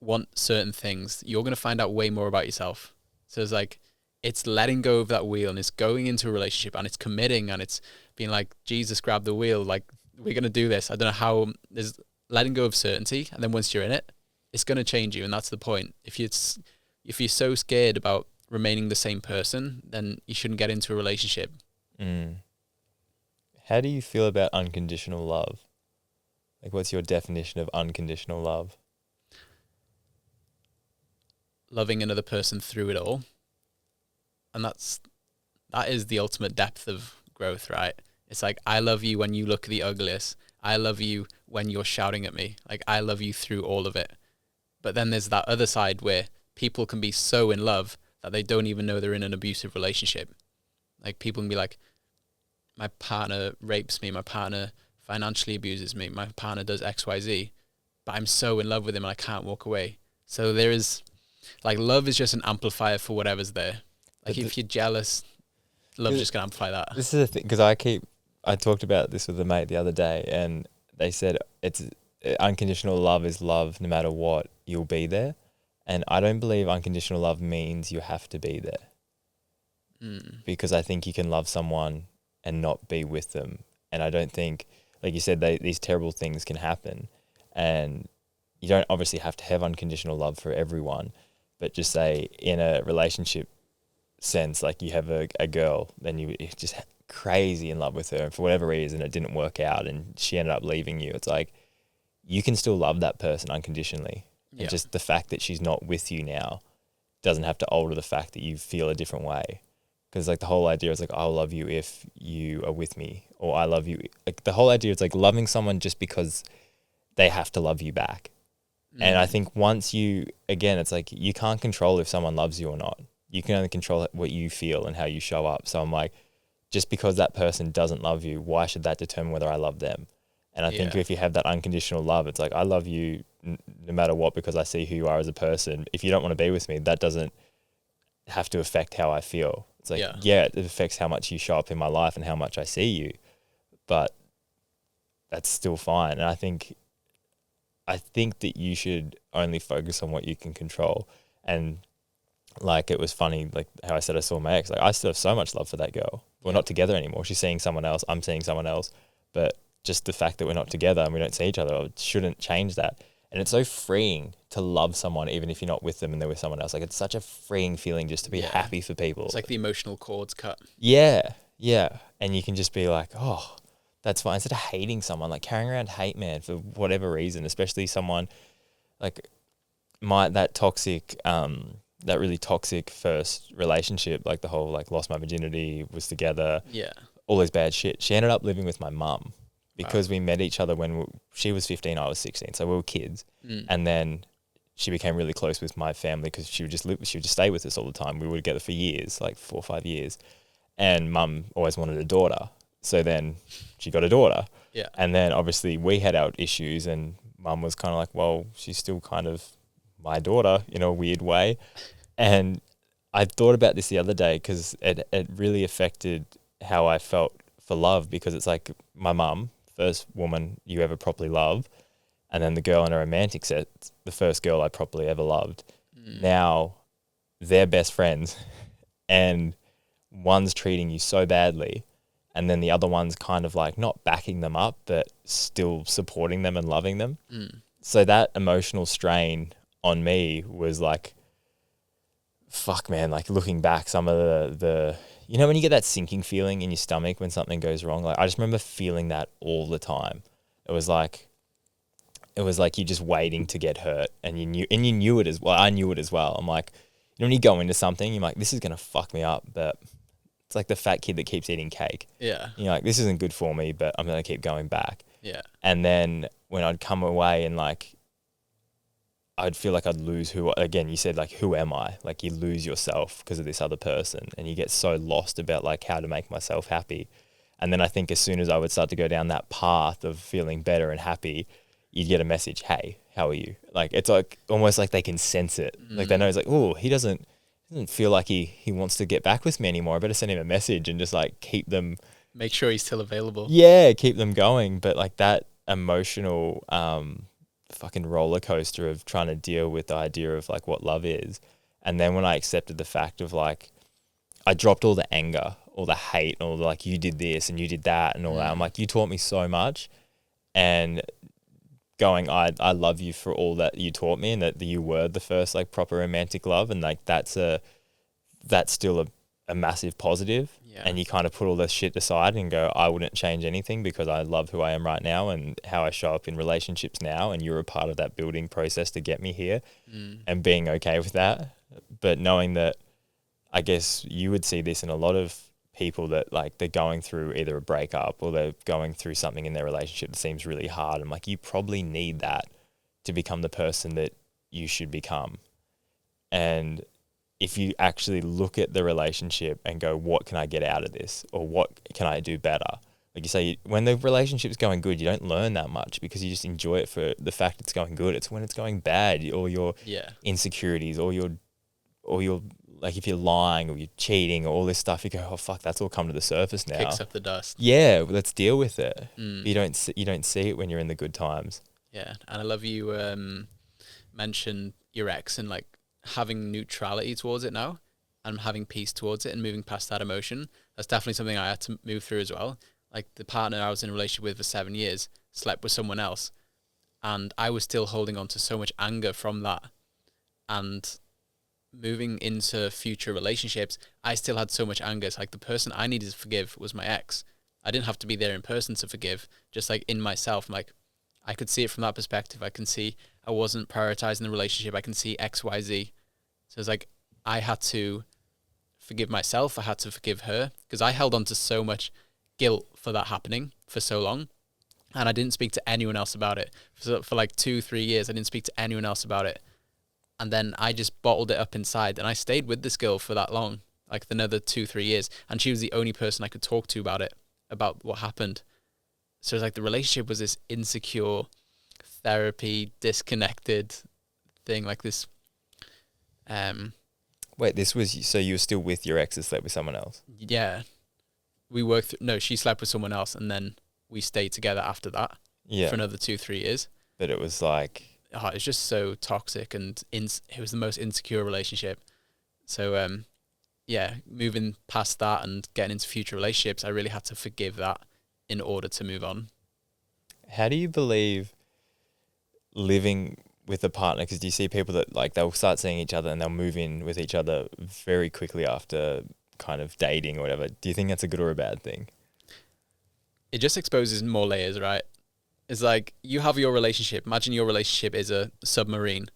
want certain things. You're going to find out way more about yourself. So it's like, it's letting go of that wheel, and it's going into a relationship, and it's committing, and it's being like, Jesus, grab the wheel. Like, we're going to do this. I don't know how. There's letting go of certainty. And then once you're in it, it's going to change you. And that's the point. If you're so scared about remaining the same person, then you shouldn't get into a relationship. How do you feel about unconditional love? Like, what's your definition of unconditional love? Loving another person through it all. And that is the ultimate depth of growth, right? It's like, I love you when you look the ugliest. I love you when you're shouting at me. Like, I love you through all of it. But then there's that other side where people can be so in love that they don't even know they're in an abusive relationship. Like, people can be like, my partner rapes me, my partner financially abuses me, my partner does XYZ, but I'm so in love with him and I can't walk away. So there is, like, love is just an amplifier for whatever's there. Like, if you're jealous, love's just going to amplify that. This is the thing, because I talked about this with a mate the other day, and they said it's unconditional love is love no matter what, you'll be there. And I don't believe unconditional love means you have to be there. Because I think you can love someone and not be with them. And I don't think, like you said, these terrible things can happen. And you don't obviously have to have unconditional love for everyone, but just say in a relationship sense, like you have a girl, then you're just crazy in love with her, and for whatever reason it didn't work out and she ended up leaving you. It's like, you can still love that person unconditionally. Yeah. And just the fact that she's not with you now doesn't have to alter the fact that you feel a different way. Because like the whole idea is like, I'll love you if you are with me, or I love you. Like the whole idea is like loving someone just because they have to love you back. And I think once you, again, it's like you can't control if someone loves you or not. you can only control what you feel and how you show up. So I'm like, just because that person doesn't love you, why should that determine whether I love them? And I think if you have that unconditional love, it's like, I love you no matter what, because I see who you are as a person. If you don't want to be with me, that doesn't have to affect how I feel. It's like, it affects how much you show up in my life and how much I see you, but that's still fine. And I think that you should only focus on what you can control. And like, it was funny, like how I said I saw my ex, like I still have so much love for that girl. We're not together anymore. She's seeing someone else. I'm seeing someone else. But just the fact that we're not together and we don't see each other shouldn't change that. And it's so freeing to love someone, even if you're not with them and they're with someone else. Like, it's such a freeing feeling just to be happy for people. It's like the emotional cords cut. Yeah. And you can just be like, oh, that's fine. Instead of hating someone, like carrying around hate, man, for whatever reason, especially someone like that really toxic first relationship, like the whole, like, lost my virginity, was together. Yeah. All this bad shit. She ended up living with my mum because we met each other when she was 15, I was 16. So we were kids. And then she became really close with my family because she would just stay with us all the time. We were together for years, like 4 or 5 years. And mum always wanted a daughter. So then she got a daughter. Yeah. And then obviously we had our issues, and mum was kind of like, well, she's still kind of my daughter in a weird way. And I thought about this the other day because it really affected how I felt for love, because it's like my mum, first woman you ever properly love, and then the girl in a romantic set, the first girl I properly ever loved. Now they're best friends, and one's treating you so badly, and then the other one's kind of like not backing them up, but still supporting them and loving them. So that emotional strain on me was like, fuck, man, like looking back, some of the you know when you get that sinking feeling in your stomach when something goes wrong, like I just remember feeling that all the time. It was like you're just waiting to get hurt, and you knew it as well. I knew it as well. I'm like, you know, when you go into something, you're like, this is gonna fuck me up, but it's like the fat kid that keeps eating cake. Yeah. You're like, this isn't good for me, but I'm gonna keep going back. Yeah. And then when I'd come away and like I'd feel like I'd lose again, you said like, who am I? Like you lose yourself because of this other person, and you get so lost about like how to make myself happy. And then I think as soon as I would start to go down that path of feeling better and happy, you'd get a message, hey, how are you? Like, it's like almost like they can sense it. Like they know, it's like, oh, he doesn't feel like he wants to get back with me anymore. I better send him a message and just like keep them. Make sure he's still available. Yeah, keep them going. But like that emotional fucking roller coaster of trying to deal with the idea of like what love is. And then when I accepted the fact of like, I dropped all the anger, all the hate, all the like, you did this and you did that and all that. I'm like, you taught me so much. And going, I love you for all that you taught me, and that you were the first like proper romantic love. And like, that's still a massive positive. Yeah. And you kind of put all this shit aside and go, I wouldn't change anything because I love who I am right now and how I show up in relationships now. And you're a part of that building process to get me here, and being okay with that. But knowing that, I guess you would see this in a lot of people that like they're going through either a breakup or they're going through something in their relationship that seems really hard. And like, you probably need that to become the person that you should become. And if you actually look at the relationship and go, what can I get out of this? Or what can I do better? Like you say, when the relationship's going good, you don't learn that much because you just enjoy it for the fact it's going good. It's when it's going bad, or your insecurities, or your like if you're lying or you're cheating or all this stuff, you go, oh fuck, that's all come to the surface now. Kicks up the dust. Yeah, let's deal with it. You don't see it when you're in the good times. Yeah, and I love you mention your ex and like having neutrality towards it now and having peace towards it and moving past that emotion. That's definitely something I had to move through as well. Like the partner I was in a relationship with for 7 years slept with someone else, and I was still holding on to so much anger from that. And moving into future relationships, I still had so much anger. It's like the person I needed to forgive was my ex. I didn't have to be there in person to forgive, just like in myself. Like I could see it from that perspective. I can see I wasn't prioritizing the relationship. I can see X, Y, Z. So it's like I had to forgive myself. I had to forgive her because I held on to so much guilt for that happening for so long. And I didn't speak to anyone else about it. For like 2-3 years, I didn't speak to anyone else about it. And then I just bottled it up inside, and I stayed with this girl for that long, like another 2-3 years. And she was the only person I could talk to about it, about what happened. So it's like the relationship was this insecure, therapy, disconnected thing, like this. Wait, this was so you were still with your ex that slept with someone else? Yeah, we worked. No, she slept with someone else, and then we stayed together after that Yeah, for another 2-3 years. but it was like, It's just so toxic, and it was the most insecure relationship. So yeah, moving past that and getting into future relationships, I really had to forgive that in order to move on. how do you believe living with a partner? Because do you see people that like they'll start seeing each other and they'll move in with each other very quickly after kind of dating or whatever? Do you think that's a good or a bad thing? It just exposes more layers, right? It's like you have your relationship. Imagine your relationship is a submarine.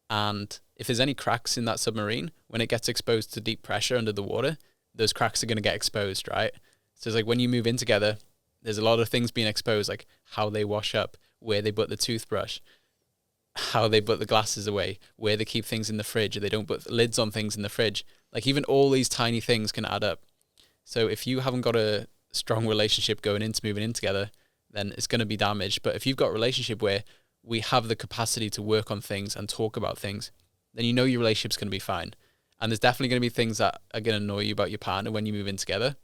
And if there's any cracks in that submarine, when it gets exposed to deep pressure under the water, those cracks are going to get exposed, right? So it's like when you move in together, there's a lot of things being exposed, like how they wash up, where they put the toothbrush, how they put the glasses away, where they keep things in the fridge, or they don't put lids on things in the fridge. Like even all these tiny things can add up. So if you haven't got a strong relationship going into moving in together, then it's going to be damaged. But if you've got a relationship where we have the capacity to work on things and talk about things, then you know your relationship's going to be fine. And there's definitely going to be things that are going to annoy you about your partner when you move in together.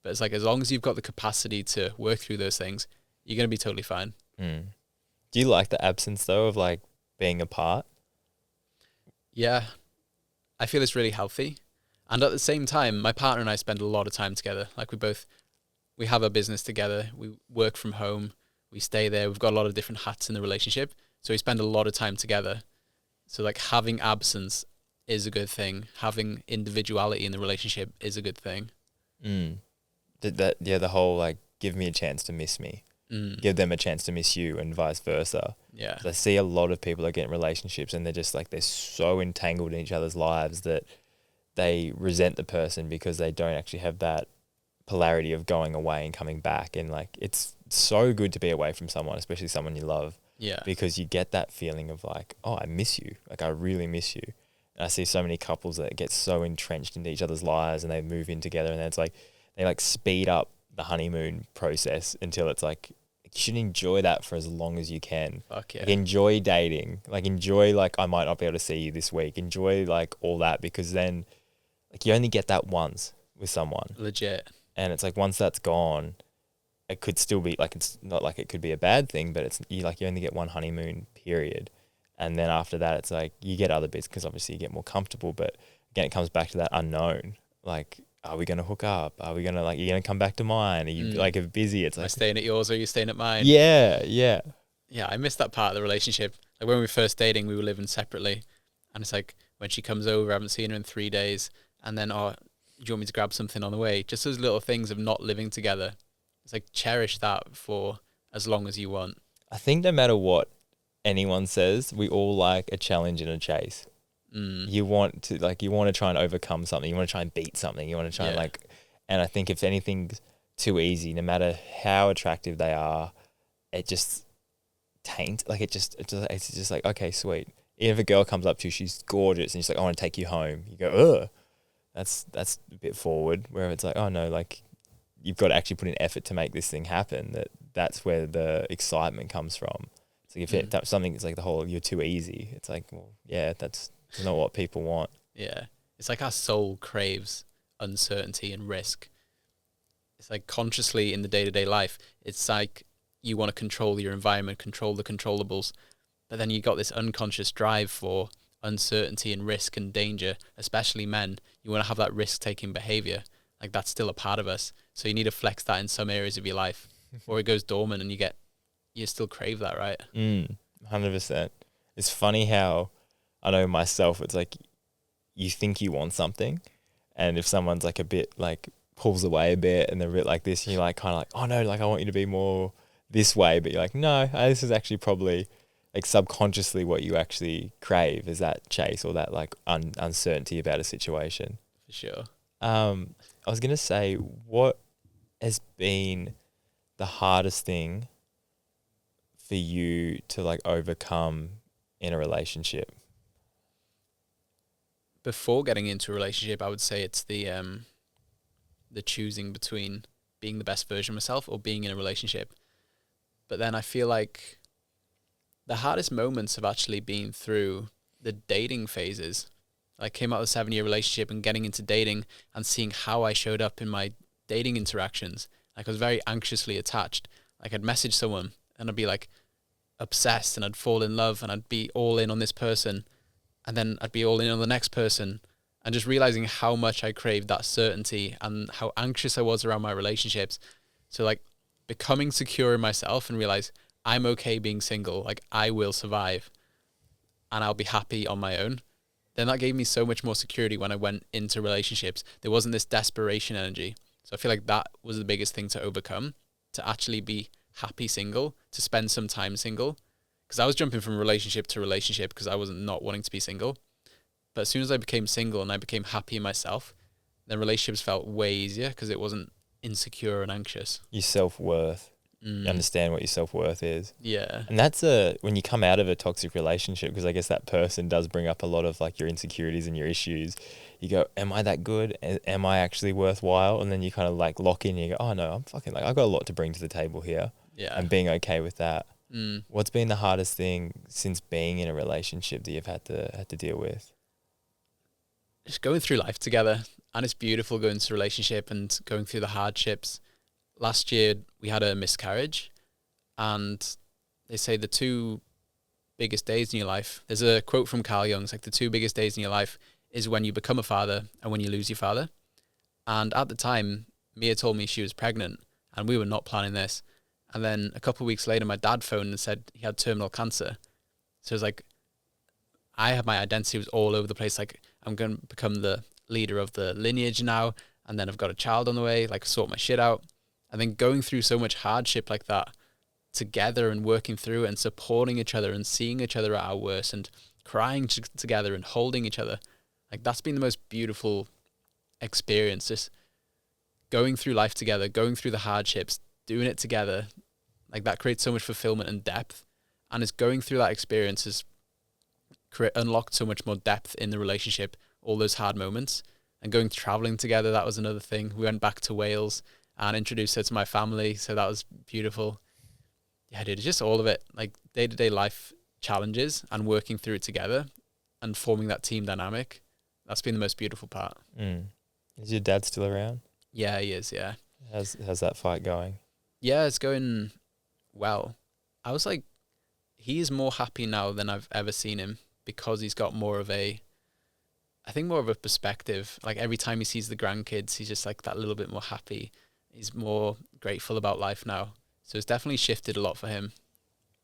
But it's like, as long as you've got the capacity to work through those things, you're going to be totally fine. Mm. Do you like the absence though of like being apart? Yeah, I feel it's really healthy. And at the same time, my partner and I spend a lot of time together. Like we have a business together. We work from home. We stay there. We've got a lot of different hats in the relationship. So we spend a lot of time together. So like having absence is a good thing. Having individuality in the relationship is a good thing. Mm. The whole like give me a chance to miss me. Give them a chance to miss you and vice versa. Yeah. I see a lot of people that get in relationships and they're just like, they're so entangled in each other's lives that they resent the person because they don't actually have that polarity of going away and coming back. And like, it's so good to be away from someone, especially someone you love. Yeah. Because you get that feeling of like, oh, I miss you. Like, I really miss you. And I see so many couples that get so entrenched into each other's lives and they move in together and then it's like, they like speed up the honeymoon process until it's like, you should enjoy that for as long as you can. Fuck yeah. Like, enjoy dating. Like, enjoy, like, I might not be able to see you this week. Enjoy, like, all that because then, like, you only get that once with someone. Legit. And it's like, once that's gone, it could still be, like, it's not like it could be a bad thing, but it's, you only get one honeymoon period. And then after that, it's like, you get other bits because obviously you get more comfortable. But again, it comes back to that unknown. Like, are we going to hook up? Are we going to, like, you're going to come back to mine? Are you, like, busy? It's Am I like, staying at yours or are you staying at mine? yeah. Yeah, I missed that part of the relationship. Like when we were first dating, we were living separately. And it's like when she comes over, I haven't seen her in 3 days. And then, oh, do you want me to grab something on the way? Just those little things of not living together. It's like cherish that for as long as you want. I think no matter what anyone says, we all like a challenge and a chase. You want to try and overcome something. You want to try and beat something. You want to try and like, and I think if anything's too easy, no matter how attractive they are, it just taints. Like it's just like, okay, sweet. Even if a girl comes up to you, she's gorgeous, and she's like, I want to take you home. You go, ugh, that's a bit forward. Where it's like, oh no, like you've got to actually put in effort to make this thing happen. That's where the excitement comes from. So if that's something, it's like the whole you're too easy. It's like, well, yeah, that's not what people want. Yeah. It's like our soul craves uncertainty and risk. It's like consciously in the day-to-day life, it's like you want to control your environment, control the controllables, but then you got this unconscious drive for uncertainty and risk and danger, especially men. You want to have that risk-taking behavior. Like that's still a part of us. So you need to flex that in some areas of your life or it goes dormant and you still crave that, right? 100%. It's funny how I know myself, it's like you think you want something and if someone's like a bit like pulls away a bit and they're a bit like this and you're like kind of like, oh no, like I want you to be more this way, but you're like, no, this is actually probably like subconsciously what you actually crave is that chase or that like uncertainty about a situation. For sure. I was going to say, what has been the hardest thing for you to like overcome in a relationship? before getting into a relationship, I would say it's the choosing between being the best version of myself or being in a relationship. But then I feel like the hardest moments have actually been through the dating phases. I came out of a 7-year relationship and getting into dating and seeing how I showed up in my dating interactions. Like I was very anxiously attached. Like I'd message someone and I'd be like obsessed and I'd fall in love and I'd be all in on this person and then I'd be all in on the next person, and just realizing how much I craved that certainty and how anxious I was around my relationships. So like becoming secure in myself and realize I'm okay being single, like I will survive and I'll be happy on my own. Then that gave me so much more security when I went into relationships. There wasn't this desperation energy. So I feel like that was the biggest thing to overcome, to actually be happy single, to spend some time single. Because I was jumping from relationship to relationship because I was not wanting to be single. But as soon as I became single and I became happy in myself, then relationships felt way easier because it wasn't insecure and anxious. Your self-worth. You understand what your self-worth is. Yeah. And that's when you come out of a toxic relationship, because I guess that person does bring up a lot of like your insecurities and your issues. You go, am I that good? Am I actually worthwhile? And then you kind of like lock in and you go, oh no, I'm fucking like, I've got a lot to bring to the table here. Yeah. And being okay with that. What's been the hardest thing since being in a relationship that you've had to deal with? Just going through life together. And it's beautiful going to a relationship and going through the hardships. Last year we had a miscarriage, and they say the two biggest days in your life, there's a quote from Carl Jung, it's like the two biggest days in your life is when you become a father and when you lose your father. And at the time, Mia told me she was pregnant and we were not planning this. And then a couple of weeks later, my dad phoned and said he had terminal cancer. So it was like, I had my identity was all over the place. Like, I'm going to become the leader of the lineage now. And then I've got a child on the way, like sort my shit out. And then going through so much hardship like that together and working through and supporting each other and seeing each other at our worst and crying together and holding each other. Like that's been the most beautiful experience. Just going through life together, going through the hardships, doing it together. Like that creates so much fulfillment and depth. And it's going through that experience has unlocked so much more depth in the relationship, all those hard moments. And going traveling together, that was another thing. We went back to Wales and introduced her to my family. So that was beautiful. Yeah, dude, it's just all of it. Like day-to-day life challenges and working through it together and forming that team dynamic. That's been the most beautiful part. Is your dad still around? Yeah, he is, yeah. How's that fight going? Yeah, it's going well. I was like, he's more happy now than I've ever seen him because he's got more of a perspective. Like every time he sees the grandkids, he's just like that little bit more happy. He's more grateful about life now. So it's definitely shifted a lot for him.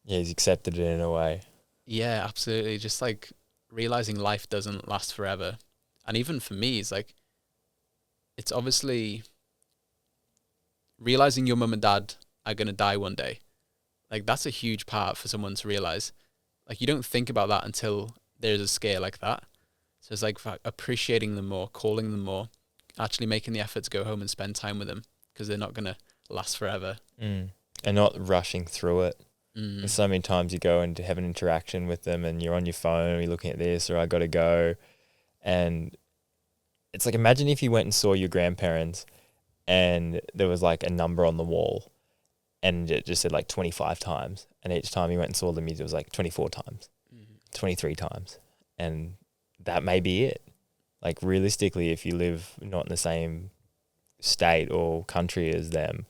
Yeah, he's accepted it in a way. Yeah, absolutely. Just like realizing life doesn't last forever. And even for me, it's like, it's obviously realizing your mum and dad are going to die one day. Like that's a huge part for someone to realize. Like you don't think about that until there's a scare like that. So it's like appreciating them more, calling them more, actually making the effort to go home and spend time with them because they're not going to last forever. And not rushing through it. There's so many times you go and have an interaction with them and you're on your phone or you're looking at this or I got to go. And it's like, imagine if you went and saw your grandparents and there was like a number on the wall and it just said like 25 times. And each time you went and saw them, it was like 24 times, 23 times. And that may be it. Like realistically, if you live not in the same state or country as them,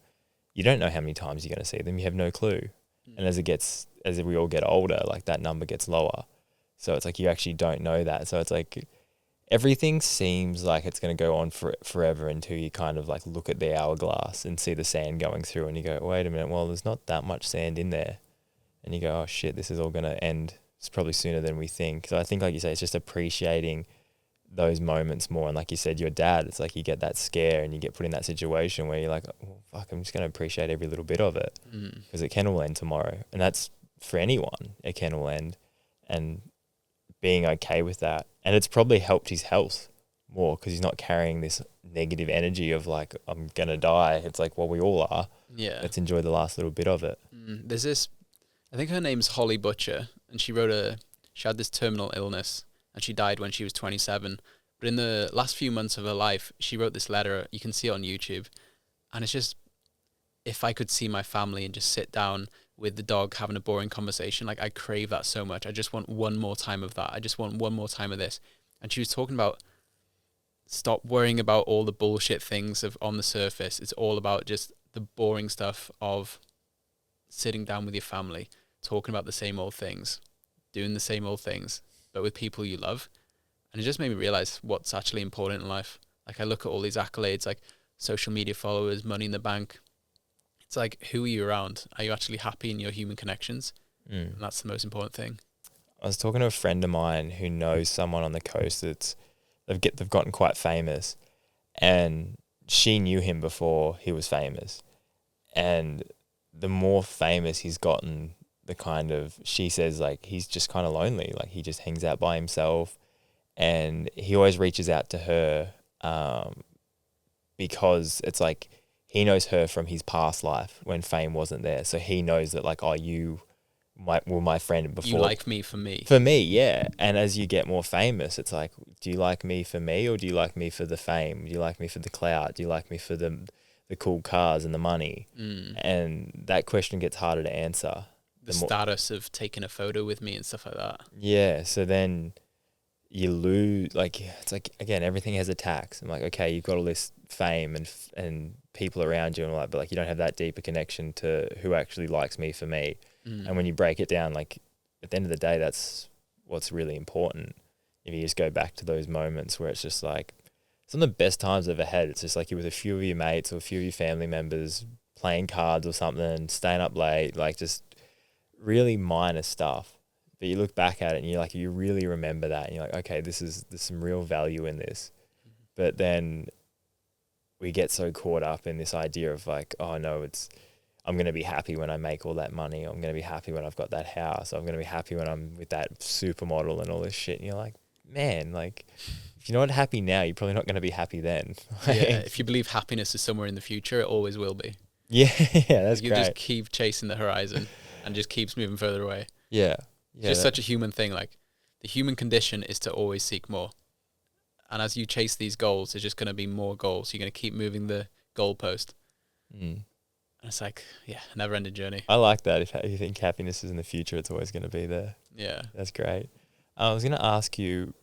you don't know how many times you're going to see them. You have no clue. And as we all get older, like that number gets lower. So it's like you actually don't know that. So it's like everything seems like it's going to go on forever until you kind of like look at the hourglass and see the sand going through and you go, wait a minute, well, there's not that much sand in there. And you go, oh shit, this is all going to end. It's probably sooner than we think. So I think, like you say, it's just appreciating those moments more. And like you said, your dad, it's like you get that scare and you get put in that situation where you're like, oh, fuck, I'm just going to appreciate every little bit of it because it can all end tomorrow. And that's for anyone, it can all end. And being okay with that. And it's probably helped his health more because he's not carrying this negative energy of like, I'm going to die. It's like, well, we all are. Yeah. Let's enjoy the last little bit of it. There's this, I think her name's Holly Butcher, and she had this terminal illness and she died when she was 27. But in the last few months of her life, she wrote this letter. You can see it on YouTube. And it's just, if I could see my family and just sit down with the dog having a boring conversation, like I crave that so much. I just want one more time of that. I just want one more time of this. And she was talking about, stop worrying about all the bullshit things of on the surface. It's all about just the boring stuff of sitting down with your family, talking about the same old things, doing the same old things, but with people you love. And it just made me realize what's actually important in life. Like I look at all these accolades, like social media followers, money in the bank. It's like, who are you around? Are you actually happy in your human connections? And that's the most important thing. I was talking to a friend of mine who knows someone on the coast that's they've gotten quite famous, and she knew him before he was famous. And the more famous he's gotten, the kind of, she says, like, he's just kind of lonely. Like, he just hangs out by himself, and he always reaches out to her because it's like he knows her from his past life when fame wasn't there. So he knows that, like, oh, you were my friend before. You like me for me. For me, yeah. And as you get more famous, it's like, do you like me for me, or do you like me for the fame? Do you like me for the clout? Do you like me for the cool cars and the money? And that question gets harder to answer. The status of taking a photo with me and stuff like that. Yeah. So then you lose, like, it's like, again, everything has a tax. I'm like, okay, you've got all this fame and people around you, and like, but like, you don't have that deeper connection to who actually likes me for me. And when you break it down, like, at the end of the day, that's what's really important. If you just go back to those moments where it's just like, some of the best times I've ever had, it's just like you're with a few of your mates or a few of your family members playing cards or something, staying up late, like just really minor stuff. But you look back at it and you're like, you really remember that, and you're like, okay, there's some real value in this. But then we get so caught up in this idea of like, oh no, I'm going to be happy when I make all that money. I'm going to be happy when I've got that house. I'm going to be happy when I'm with that supermodel and all this shit. And you're like, man, like, if you're not happy now, you're probably not going to be happy then. Yeah, if you believe happiness is somewhere in the future, it always will be. Yeah, that's you great. You just keep chasing the horizon and just keeps moving further away. Yeah. It's just such a human thing. Like, the human condition is to always seek more. And as you chase these goals, there's just going to be more goals. You're going to keep moving the goalpost. And it's like, yeah, never-ending journey. I like that. If you think happiness is in the future, it's always going to be there. Yeah. That's great. I was going to ask you,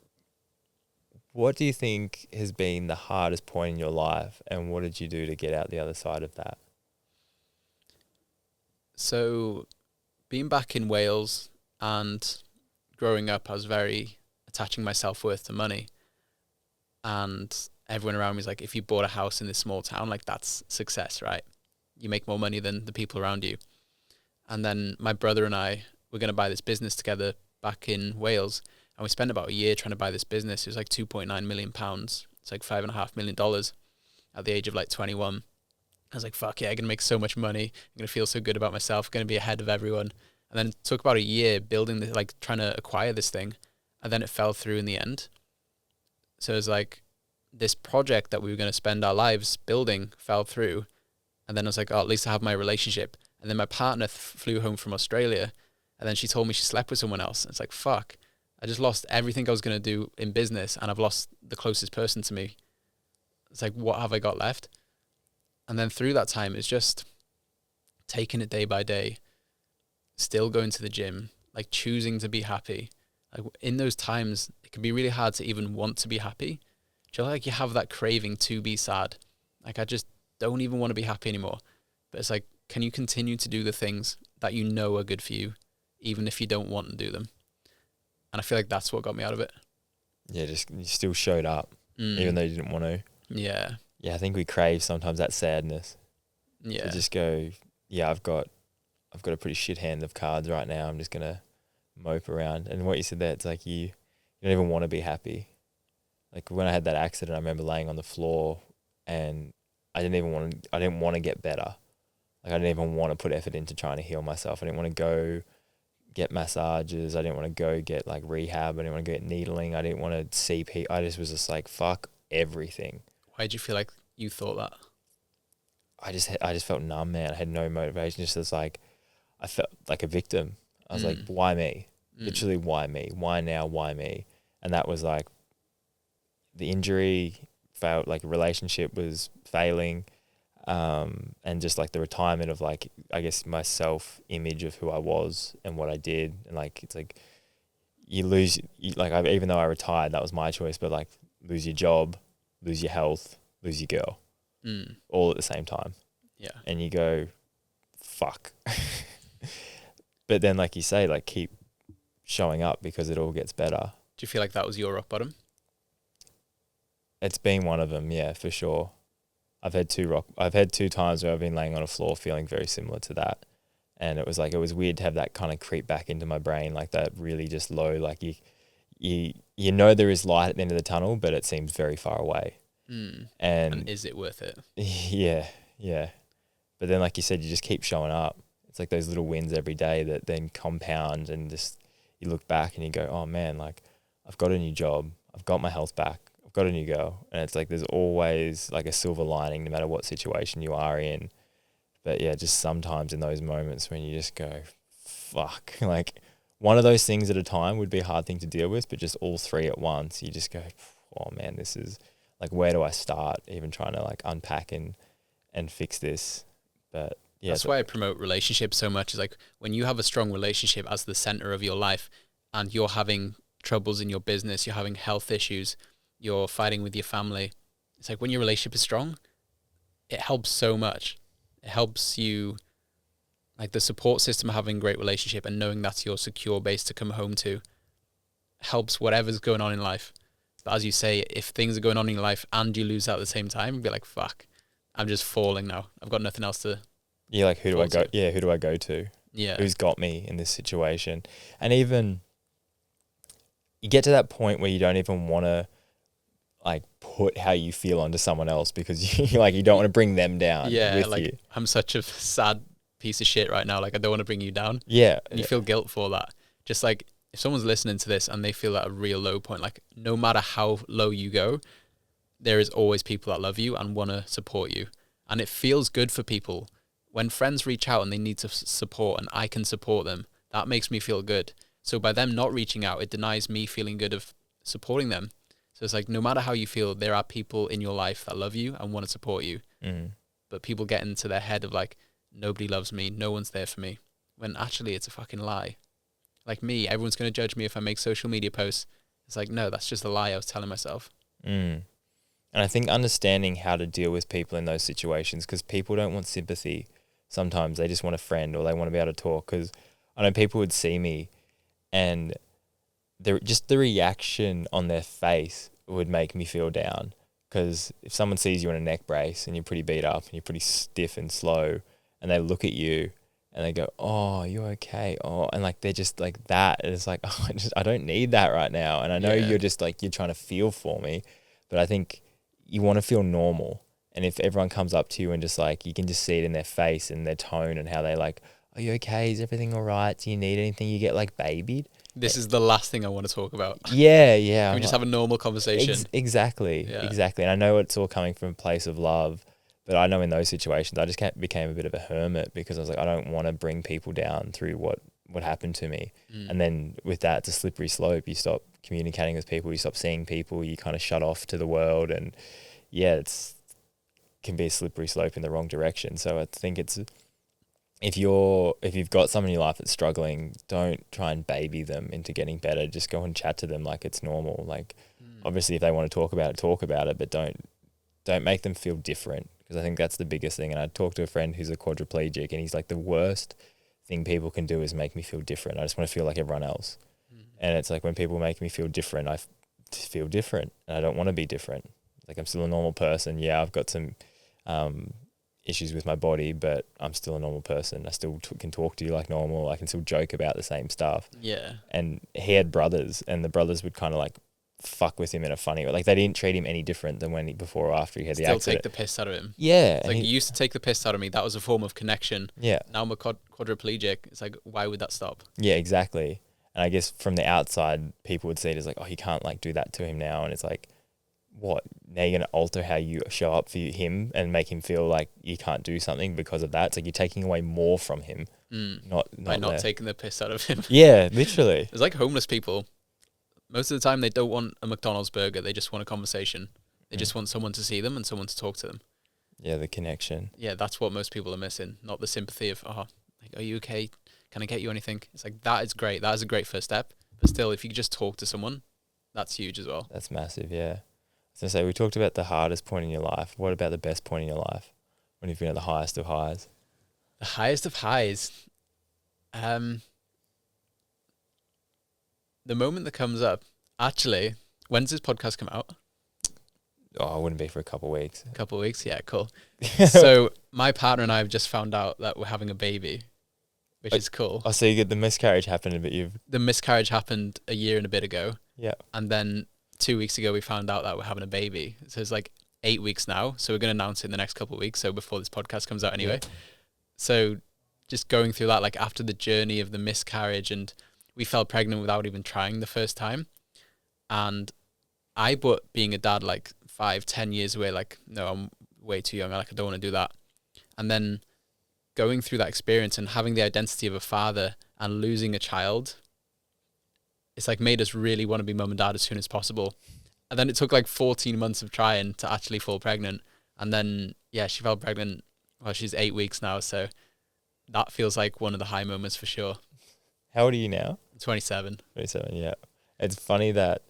what do you think has been the hardest point in your life, and what did you do to get out the other side of that? So, being back in Wales and growing up, I was very attaching my self-worth to money. And everyone around me is like, if you bought a house in this small town, like, that's success, right? You make more money than the people around you. And then my brother and I were going to buy this business together back in Wales. And we spent about a year trying to buy this business. It was like £2.9 million. It's like $5.5 million at the age of like 21. I was like, fuck yeah, I'm going to make so much money. I'm going to feel so good about myself. Going to be ahead of everyone. And then it took about a year building this, like trying to acquire this thing. And then it fell through in the end. So it was like this project that we were going to spend our lives building fell through. And then I was like, oh, at least I have my relationship. And then my partner flew home from Australia. And then she told me she slept with someone else. It's like, fuck, I just lost everything I was going to do in business. And I've lost the closest person to me. It's like, what have I got left? And then through that time, it's just taking it day by day, still going to the gym, like choosing to be happy. Like in those times, it can be really hard to even want to be happy. Do you know, like you have that craving to be sad? Like I just don't even want to be happy anymore. But it's like, can you continue to do the things that you know are good for you, even if you don't want to do them? And I feel like that's what got me out of it. Yeah, just you still showed up, even though you didn't want to. Yeah. Yeah, I think we crave sometimes that sadness. Yeah. To just go, yeah, I've got a pretty shit hand of cards right now. I'm just gonna mope around. And what you said there, it's like you don't even want to be happy. Like when I had that accident, I remember laying on the floor and I didn't want to get better. Like I didn't even want to put effort into trying to heal myself. I didn't want to go get massages. I didn't want to go get like rehab. I didn't want to get needling. I didn't want to CP. I just was just like, fuck everything. Why did you feel like you thought that? I just felt numb, man. I had no motivation. Just as like, I felt like a victim. I was like, why me? Literally, why me? Why now? Why me? And that was like, the injury failed, like a relationship was failing, and just like the retirement of like, I guess, my self image of who I was and what I did. And like, it's like you lose, even though I retired, that was my choice, but like lose your job, lose your health, lose your girl, all at the same time. Yeah. And you go, fuck. But then, like you say, like keep showing up because it all gets better. Do you feel like that was your rock bottom? It's been one of them, yeah, for sure. I've had two times where I've been laying on a floor feeling very similar to that. And it was weird to have that kind of creep back into my brain, like that really just low, like you know there is light at the end of the tunnel, but it seems very far away. And is it worth it? Yeah, yeah. But then, like you said, you just keep showing up. It's like those little wins every day that then compound, and just you look back and you go, oh man, like I've got a new job, I've got my health back, I've got a new girl. And it's like there's always like a silver lining no matter what situation you are in. But yeah, just sometimes in those moments when you just go, fuck, like one of those things at a time would be a hard thing to deal with, but just all three at once, you just go, oh man, this is like, where do I start even trying to like unpack and fix this? But yeah. That's why I promote relationships so much, is like when you have a strong relationship as the center of your life and you're having troubles in your business, you're having health issues, you're fighting with your family. It's like when your relationship is strong, it helps so much. It helps you, like the support system of having a great relationship and knowing that's your secure base to come home to helps whatever's going on in life. But as you say, if things are going on in your life and you lose that at the same time, you'd be like, fuck, I'm just falling now. I've got nothing else to. Yeah, like who do I go? Yeah, who do I go to? Yeah. Who's got me in this situation? And even you get to that point where you don't even want to like put how you feel onto someone else because you like you don't want to bring them down. Yeah, with like you. I'm such a sad piece of shit right now. Like I don't want to bring you down. Yeah, And you feel guilt for that. Just like if someone's listening to this and they feel at a real low point, like no matter how low you go, there is always people that love you and want to support you. And it feels good for people when friends reach out and they need to support and I can support them. That makes me feel good. So by them not reaching out, it denies me feeling good of supporting them. So it's like, no matter how you feel, there are people in your life that love you and want to support you. But people get into their head of like, nobody loves me, no one's there for me. When actually it's a fucking lie. Like me, everyone's going to judge me if I make social media posts. It's like, no, that's just a lie I was telling myself. And I think understanding how to deal with people in those situations, because people don't want sympathy. Sometimes they just want a friend or they want to be able to talk. Because I know people would see me and just the reaction on their face would make me feel down. Because if someone sees you in a neck brace and you're pretty beat up and you're pretty stiff and slow and they look at you and they go, oh, you okay? Oh, and like they're just like that. And it's like, oh, I don't need that right now. And I know you're just like, you're trying to feel for me. But I think you want to feel normal. And if everyone comes up to you and just like, you can just see it in their face and their tone and how they like, are you okay? Is everything all right? Do you need anything? You get like babied. This is the last thing I want to talk about. Yeah. Can we just have a normal conversation? Exactly. And I know it's all coming from a place of love, but I know in those situations I just became a bit of a hermit because I was like, I don't want to bring people down through what happened to me. And then with that, it's a slippery slope. You stop communicating with people, you stop seeing people, you kind of shut off to the world, and can be a slippery slope in the wrong direction. So I think it's, if you've got someone in your life that's struggling, don't try and baby them into getting better. Just go and chat to them like it's normal. Like obviously if they want to talk about it, but don't make them feel different, because I think that's the biggest thing. And I talked to a friend who's a quadriplegic and he's like, the worst thing people can do is make me feel different. I just want to feel like everyone else. And it's like when people make me feel different, I feel different and I don't want to be different. Like I'm still a normal person. Yeah, I've got some issues with my body, but I'm still a normal person. I still can talk to you like normal. I can still joke about the same stuff. Yeah. And he had brothers, and the brothers would kind of like fuck with him in a funny way. Like they didn't treat him any different than when before or after he had the accident. Still take the piss out of him. Yeah. It's like you used to take the piss out of me. That was a form of connection. Yeah. Now I'm a quadriplegic. It's like, why would that stop? Yeah, exactly. And I guess from the outside, people would see it as like, oh, you can't like do that to him now. And it's like, what? Now you're going to alter how you show up for him and make him feel like you can't do something because of that. It's like you're taking away more from him. By not less. taking the piss out of him. Yeah, literally. It's like homeless people. Most of the time, they don't want a McDonald's burger. They just want a conversation. They Mm. just want someone to see them and someone to talk to them. Yeah, the connection. Yeah, that's what most people are missing. Not the sympathy of, oh, like, are you okay? Can I get you anything? It's like, that is great. That is a great first step. But still, if you could just talk to someone, that's huge as well. That's massive, yeah. I was going to say, we talked about the hardest point in your life. What about the best point in your life? When you've been at the highest of highs? The highest of highs. The moment that comes up, actually, when's this podcast come out? Oh, it wouldn't be for a couple of weeks. A couple of weeks? Yeah, cool. So my partner and I have just found out that we're having a baby, which is cool. Oh, so you get the miscarriage happened, but you've... The miscarriage happened a year and a bit ago. Yeah. And then 2 weeks ago, we found out that we're having a baby. So it's like 8 weeks now. So we're going to announce it in the next couple of weeks. So before this podcast comes out anyway. Yeah. So just going through that, like after the journey of the miscarriage, and we fell pregnant without even trying the first time. And I put being a dad like 5-10 years away, like, no, I'm way too young. Like, I don't want to do that. And then going through that experience and having the identity of a father and losing a child, it's like made us really want to be mum and dad as soon as possible. And then it took like 14 months of trying to actually fall pregnant. And then, yeah, she fell pregnant. Well, she's 8 weeks now. So that feels like one of the high moments for sure. How old are you now? 27. 27, yeah. It's funny that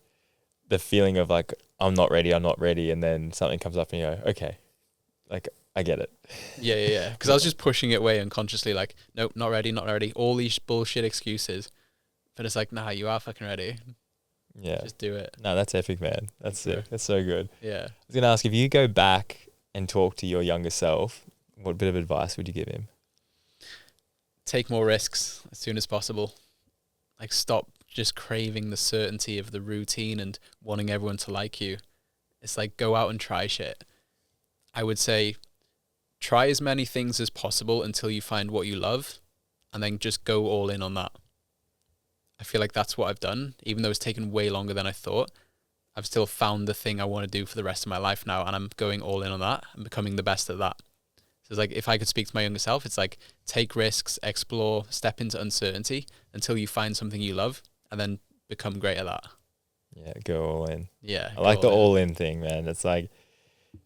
the feeling of like, I'm not ready, and then something comes up and you go, okay, like, I get it. Yeah. Because I was just pushing it away unconsciously, like, nope, not ready. All these bullshit excuses. But it's like, nah, you are fucking ready. Yeah. Just do it. No, that's epic, man. That's sick. That's so good. Yeah. I was going to ask, if you go back and talk to your younger self, what bit of advice would you give him? Take more risks as soon as possible. Like, stop just craving the certainty of the routine and wanting everyone to like you. It's like, go out and try shit. I would say try as many things as possible until you find what you love, and then just go all in on that. I feel like that's what I've done. Even though it's taken way longer than I thought, I've still found the thing I want to do for the rest of my life now, and I'm going all in on that and becoming the best at that. So it's like, if I could speak to my younger self, it's like, take risks, explore, step into uncertainty until you find something you love, and then become great at that. Yeah, go all in. Yeah. I like the all in thing, man. It's like,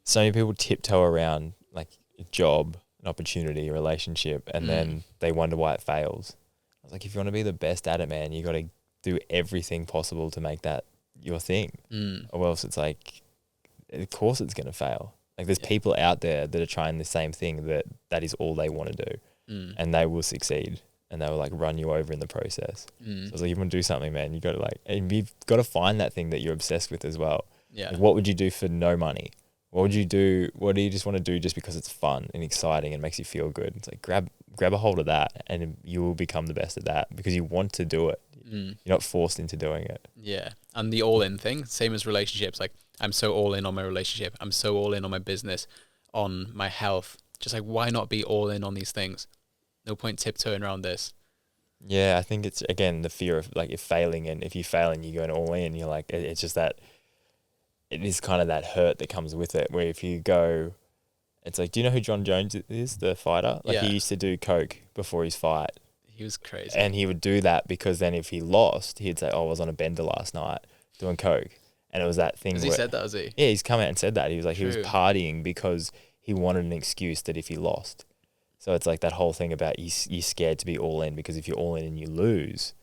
so many people tiptoe around like a job, an opportunity, a relationship, and then they wonder why it fails. I was like, if you want to be the best at it, man, you got to do everything possible to make that your thing. Or else it's like, of course it's going to fail. Like, there's people out there that are trying the same thing that is all they want to do, and they will succeed, and they will like run you over in the process. So it's like, you want to do something, man, you got to like, and you've got to find that thing that you're obsessed with as well. Yeah. Like, what would you do for no money? What would you do? What do you just want to do just because it's fun and exciting and makes you feel good? It's like, grab a hold of that, and you will become the best at that because you want to do it. You're not forced into doing it. Yeah. And the all in thing, same as relationships. Like, I'm so all in on my relationship. I'm so all in on my business, on my health. Just like, why not be all in on these things? No point tiptoeing around this. Yeah, I think it's, again, the fear of like, if failing, and if you fail and you're going all in, you're like, it's just that, it is kind of that hurt that comes with it, where if you go, it's like, do you know who John Jones is, the fighter? Like, he used to do coke before his fight. He was crazy. And he would do that because then if he lost, he'd say, oh, I was on a bender last night doing coke. And it was that thing Has he said that, has he? Yeah, he's come out and said that. He was like, True. he was partying because he wanted an excuse that if he lost. So it's like that whole thing about you're scared to be all in, because if you're all in and you lose,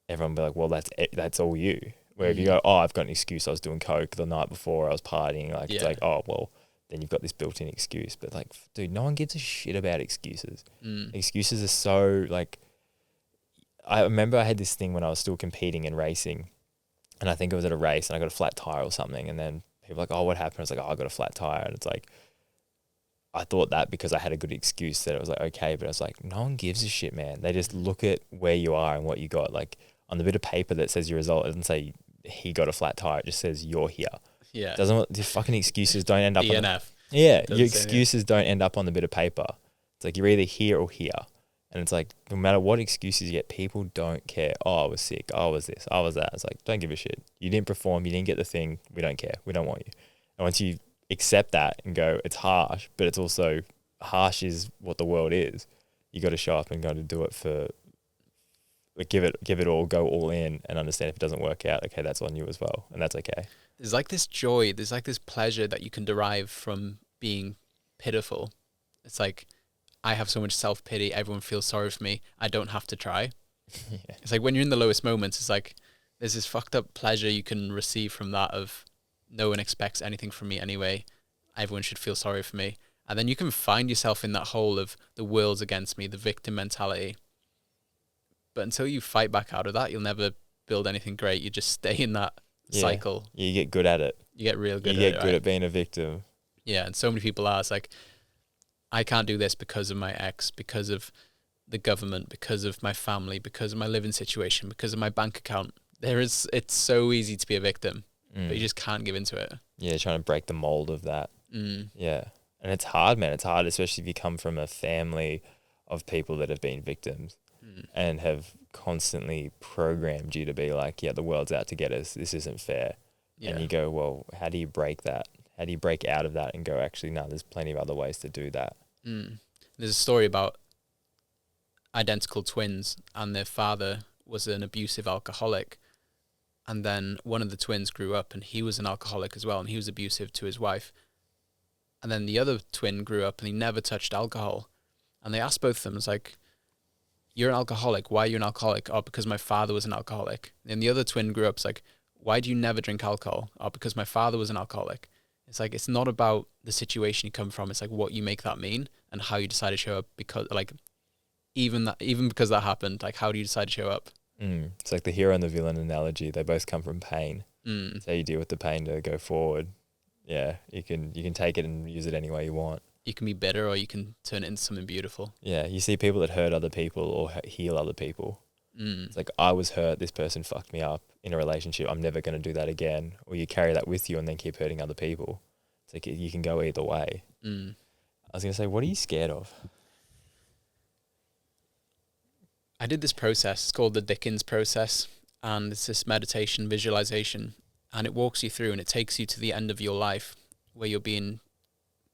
everyone will be like, well, that's all you. Where if you go, oh, I've got an excuse, I was doing coke the night before, I was partying, like, it's like, oh, well, then you've got this built-in excuse. But like, dude, no one gives a shit about excuses. Excuses are so, like, I remember I had this thing when I was still competing and racing, and I think it was at a race and I got a flat tire or something, and then people were like, oh, what happened? I was like, oh, I got a flat tire. And it's like, I thought that because I had a good excuse that it was like, okay, but I was like, no one gives a shit, man. They just look at where you are and what you got. Like, on the bit of paper that says your result, it doesn't say he got a flat tire, it just says you're here. Yeah. The fucking excuses don't end up DNF. Your excuses don't end up on the bit of paper. It's like, you're either here or here. And it's like, no matter what excuses you get, people don't care. Oh, I was sick. Oh, I was this. I was that. It's like, don't give a shit. You didn't perform. You didn't get the thing. We don't care. We don't want you. And once you accept that and go, it's harsh, but it's also, harsh is what the world is. You got to show up and got to do it for give it all, go all in, and understand if it doesn't work out, okay, that's on you as well, and that's okay. There's like this joy, there's like this pleasure that you can derive from being pitiful. It's like, I have so much self-pity, everyone feels sorry for me, I don't have to try. Yeah. It's like when you're in the lowest moments, it's like there's this fucked up pleasure you can receive from that of no one expects anything from me anyway, everyone should feel sorry for me. And then you can find yourself in that hole of the world's against me, the victim mentality. But until you fight back out of that, you'll never build anything great. You just stay in that cycle. You get good at it. You get real good you at get it, good right? at being a victim. Yeah, and so many people are. It's like, I can't do this because of my ex, because of the government, because of my family, because of my living situation, because of my bank account. It's so easy to be a victim, but you just can't give into it. Yeah, trying to break the mold of that. Yeah. And it's hard, man. It's hard, especially if you come from a family of people that have been victims and have constantly programmed you to be like, yeah, the world's out to get us. This isn't fair. Yeah. And you go, well, how do you break that? How do you break out of that and go, actually, no, there's plenty of other ways to do that? There's a story about identical twins, and their father was an abusive alcoholic. And then one of the twins grew up and he was an alcoholic as well, and he was abusive to his wife. And then the other twin grew up and he never touched alcohol. And they asked both of them, it's like, you're an alcoholic. Why are you an alcoholic? Oh, because my father was an alcoholic. And the other twin grew up, it's like, why do you never drink alcohol? Oh, because my father was an alcoholic. It's like, it's not about the situation you come from. It's like what you make that mean and how you decide to show up, because like, even because that happened, like, how do you decide to show up? It's like the hero and the villain analogy. They both come from pain. So you deal with the pain to go forward. Yeah, you can take it and use it any way you want. You can be bitter, or you can turn it into something beautiful. Yeah, you see people that hurt other people or heal other people. It's like, I was hurt, this person fucked me up in a relationship, I'm never going to do that again. Or you carry that with you and then keep hurting other people. It's like you can go either way. I was going to say, what are you scared of? I did this process. It's called the Dickens process. And it's this meditation visualization. And it walks you through and it takes you to the end of your life where you're being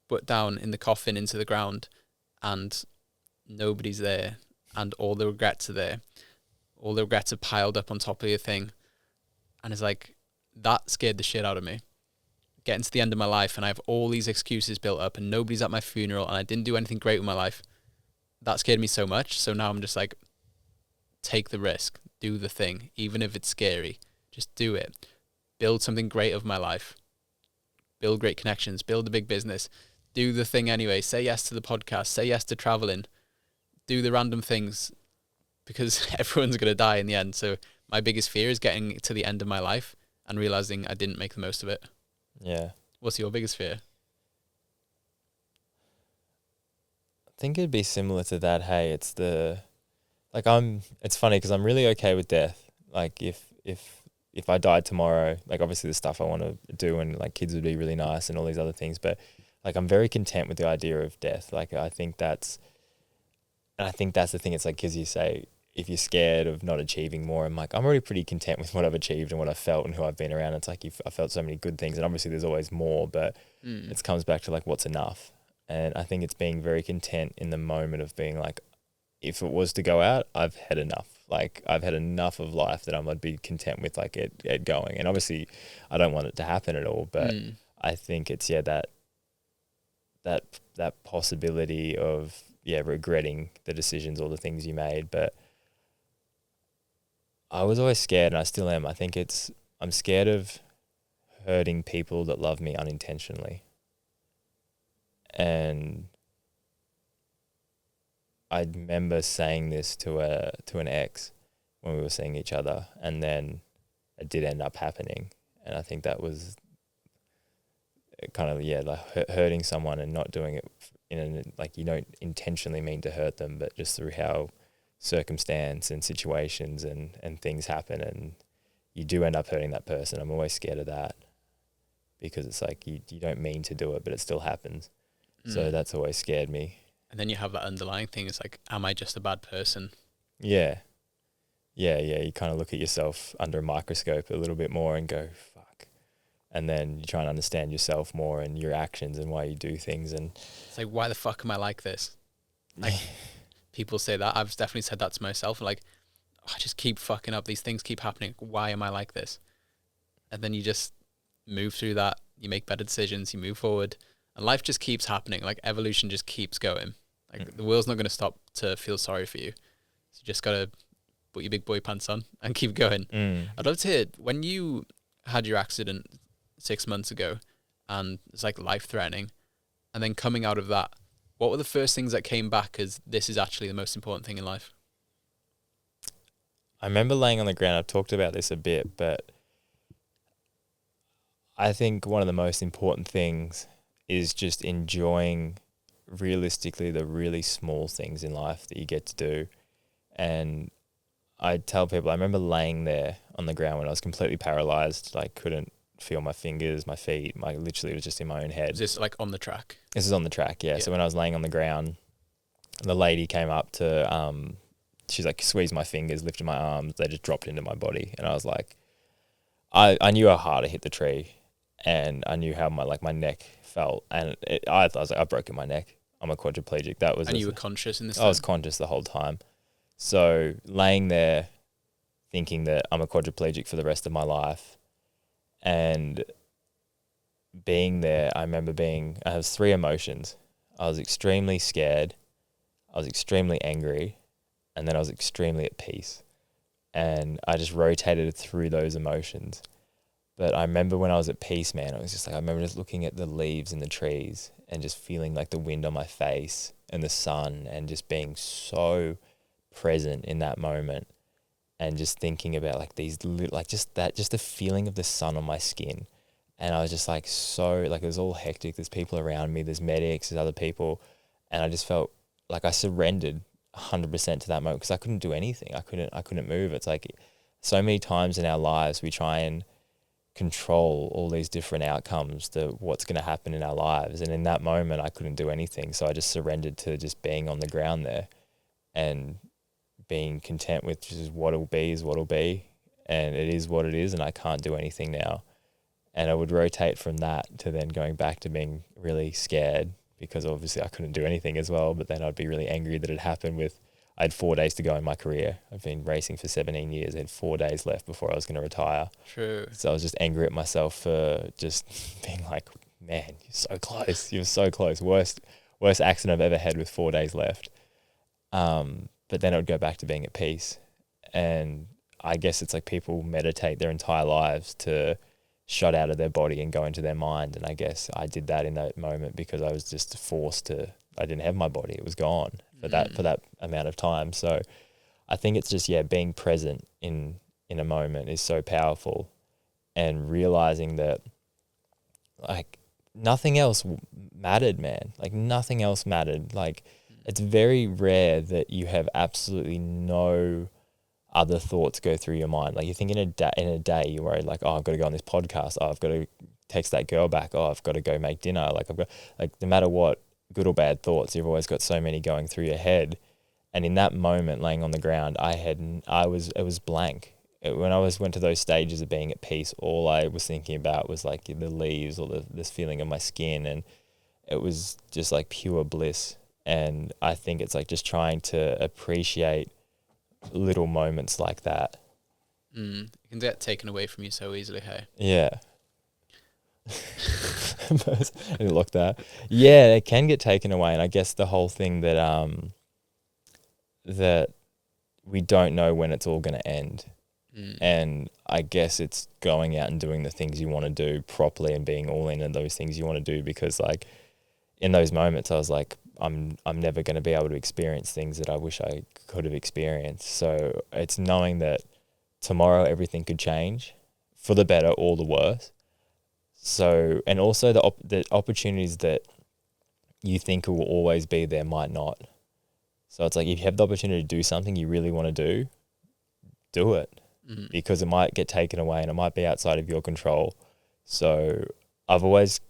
put down in the coffin into the ground and nobody's there and all the regrets are there. All the regrets are piled up on top of your thing. And it's like, that scared the shit out of me. Getting to the end of my life and I have all these excuses built up and nobody's at my funeral and I didn't do anything great with my life. That scared me so much. So now I'm just like, take the risk, do the thing, even if it's scary, just do it. Build something great of my life. Build great connections, build a big business, do the thing anyway. Say yes to the podcast, say yes to traveling, do the random things, because everyone's going to die in the end. So my biggest fear is getting to the end of my life and realizing I didn't make the most of it. Yeah. What's your biggest fear? I think it'd be similar to that. Hey, it's funny because I'm really okay with death. Like if I died tomorrow, like obviously the stuff I want to do and like kids would be really nice and all these other things, but like I'm very content with the idea of death. Like I think that's the thing. It's like, because you say, if you're scared of not achieving more, I'm like, I'm already pretty content with what I've achieved and what I've felt and who I've been around. It's like, I felt so many good things, and obviously there's always more, but it comes back to like, what's enough? And I think it's being very content in the moment of being like, if it was to go out, I've had enough. Like I've had enough of life that I'd be content with like it going. And obviously I don't want it to happen at all, but I think it's, that possibility of, regretting the decisions or the things you made. But I was always scared, and I still am. I think I'm scared of hurting people that love me unintentionally. And I remember saying this to an ex when we were seeing each other, and then it did end up happening. And I think that was kind of, like hurting someone and not doing it like you don't intentionally mean to hurt them, but just through how circumstance and situations and things happen, and you do end up hurting that person. I'm always scared of that, because it's like you don't mean to do it, but it still happens. So that's always scared me. And then you have that underlying thing. It's like, am I just a bad person? Yeah. You kind of look at yourself under a microscope a little bit more and go, fuck. And then you try and understand yourself more and your actions and why you do things. And it's like, why the fuck am I like this? Like, people say that. I've definitely said that to myself. Like, I just keep fucking up. These things keep happening. Why am I like this? And then you just move through that. You make better decisions. You move forward. And life just keeps happening. Like evolution just keeps going. Like the world's not going to stop to feel sorry for you. So you just got to put your big boy pants on and keep going. I'd love to hear, when you had your accident 6 months ago and it's like life threatening, and then coming out of that, what were the first things that came back as this is actually the most important thing in life? I remember laying on the ground. I've talked about this a bit, but I think one of the most important things is just enjoying realistically the really small things in life that you get to do. And I tell people, I remember laying there on the ground when I was completely paralyzed, like couldn't feel my fingers, my feet, literally it was just in my own head. Is this like on the track? This is on the track, yeah. So when I was laying on the ground, the lady came up to, she's like squeezed my fingers, lifted my arms, they just dropped into my body. And I was like, I knew how hard I hit the tree, and I knew how my neck felt. And I was like, I've broken my neck. I'm a quadriplegic. And you were conscious in this I was conscious the whole time. So laying there thinking that I'm a quadriplegic for the rest of my life, and being there, I remember I have 3 emotions. I was extremely scared, I was extremely angry, and then I was extremely at peace. And I just rotated through those emotions. But I remember when I was at peace, man, it was just like, I remember just looking at the leaves in the trees and just feeling like the wind on my face and the sun, and just being so present in that moment, and just thinking about like just the feeling of the sun on my skin. And I was just like, so like, it was all hectic. There's people around me, there's medics, there's other people. And I just felt like I surrendered 100% to that moment, because I couldn't do anything. I couldn't move. It's like so many times in our lives, we try and control all these different outcomes to what's going to happen in our lives. And in that moment, I couldn't do anything. So I just surrendered to just being on the ground there and being content with just what'll be is what'll be, and it is what it is, and I can't do anything now. And I would rotate from that to then going back to being really scared, because obviously I couldn't do anything as well. But then I'd be really angry that it happened I had 4 days to go in my career. I've been racing for 17 years. I had 4 days left before I was going to retire. True. So I was just angry at myself for just being like, man, you're so close. You're so close. Worst accident I've ever had with 4 days left. But then I would go back to being at peace. And I guess it's like people meditate their entire lives to shut out of their body and go into their mind. And I guess I did that in that moment, because I was just I didn't have my body. It was gone for that amount of time. So I think it's just, being present in a moment is so powerful, and realizing that like nothing else mattered, man. Like nothing else mattered. Like, it's very rare that you have absolutely no other thoughts go through your mind. Like, you think in a day you're worried, like, oh, I've got to go on this podcast. Oh, I've got to text that girl back. Oh, I've got to go make dinner. Like, no matter what, good or bad thoughts, you've always got so many going through your head. And in that moment, laying on the ground, it was blank. When I went to those stages of being at peace, all I was thinking about was like the leaves or this feeling of my skin, and it was just like pure bliss. And I think it's like just trying to appreciate little moments like that. It can get taken away from you so easily, hey? Yeah. I didn't look that. Yeah, it can get taken away. And I guess the whole thing that that we don't know when it's all going to end. And I guess it's going out and doing the things you want to do properly and being all in those things you want to do, because like in those moments I was like, I'm never going to be able to experience things that I wish I could have experienced. So it's knowing that tomorrow everything could change for the better or the worse. So, and also the opportunities that you think will always be there might not. So it's like, if you have the opportunity to do something you really want to do it, because it might get taken away and it might be outside of your control. So I've always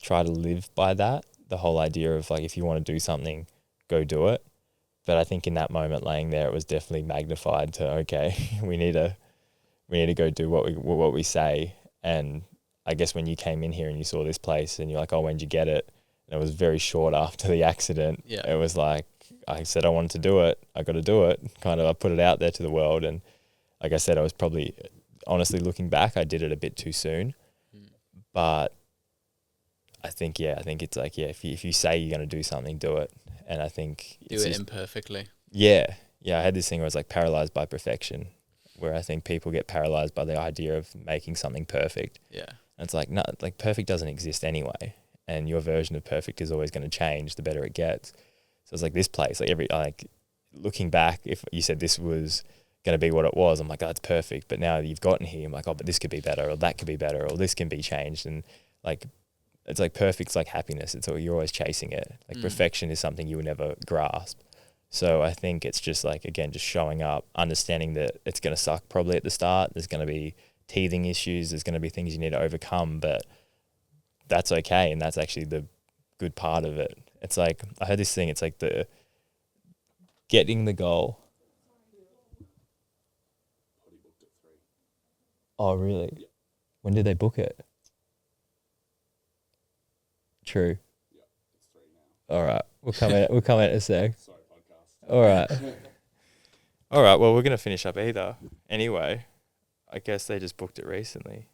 tried to live by that. The whole idea of like, if you want to do something, go do it. But I think in that moment laying there, it was definitely magnified to, okay, we need to go do what we say. And I guess when you came in here and you saw this place and you're like, oh, when'd you get it? And it was very short after the accident. Yeah. It was like, I said I wanted to do it. I got to do it. Kind of, I put it out there to the world. And like I said, I was probably, honestly, looking back, I did it a bit too soon. But I think it's like, if you say you're going to do something, do it. And I think do it imperfectly. Yeah. I had this thing where I was like paralyzed by perfection, where I think people get paralyzed by the idea of making something perfect. Yeah. And it's like, no, like perfect doesn't exist anyway. And your version of perfect is always going to change the better it gets. So it's like this place, like looking back, if you said this was going to be what it was, I'm like, oh, it's perfect. But now you've gotten here, I'm like, oh, but this could be better, or that could be better, or this can be changed. And like, it's like perfect's like happiness. It's all, you're always chasing it. Like perfection is something you will never grasp. So I think it's just like, again, just showing up, understanding that it's going to suck probably at the start. There's going to be teething issues. There's going to be things you need to overcome, but that's okay. And that's actually the good part of it. It's like, I heard this thing, it's like the getting the goal. Oh, really? Yeah. When did they book it? True. Yeah, it's 3 now. All right. We'll come in a sec. Sorry, podcast. All right. All right. Well, we're going to finish up either. Anyway, I guess they just booked it recently.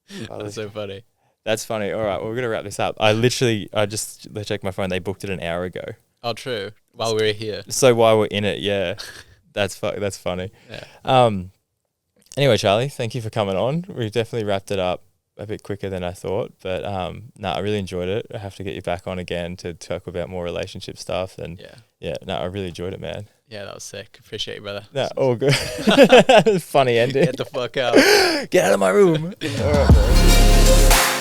That's so funny. That's funny. All right. Well, we're going to wrap this up. I just checked my phone. They booked it an hour ago. Oh, true. While we were here. So while we're in it, yeah. That's funny. Yeah. Anyway, Charlie, thank you for coming on. We definitely wrapped it up a bit quicker than I thought, but I really enjoyed it. I have to get you back on again to talk about more relationship stuff, and I really enjoyed it, man. Yeah, that was sick. Appreciate you, brother. No, all good. Funny ending. Get the fuck out. Get out of my room. All right, bro.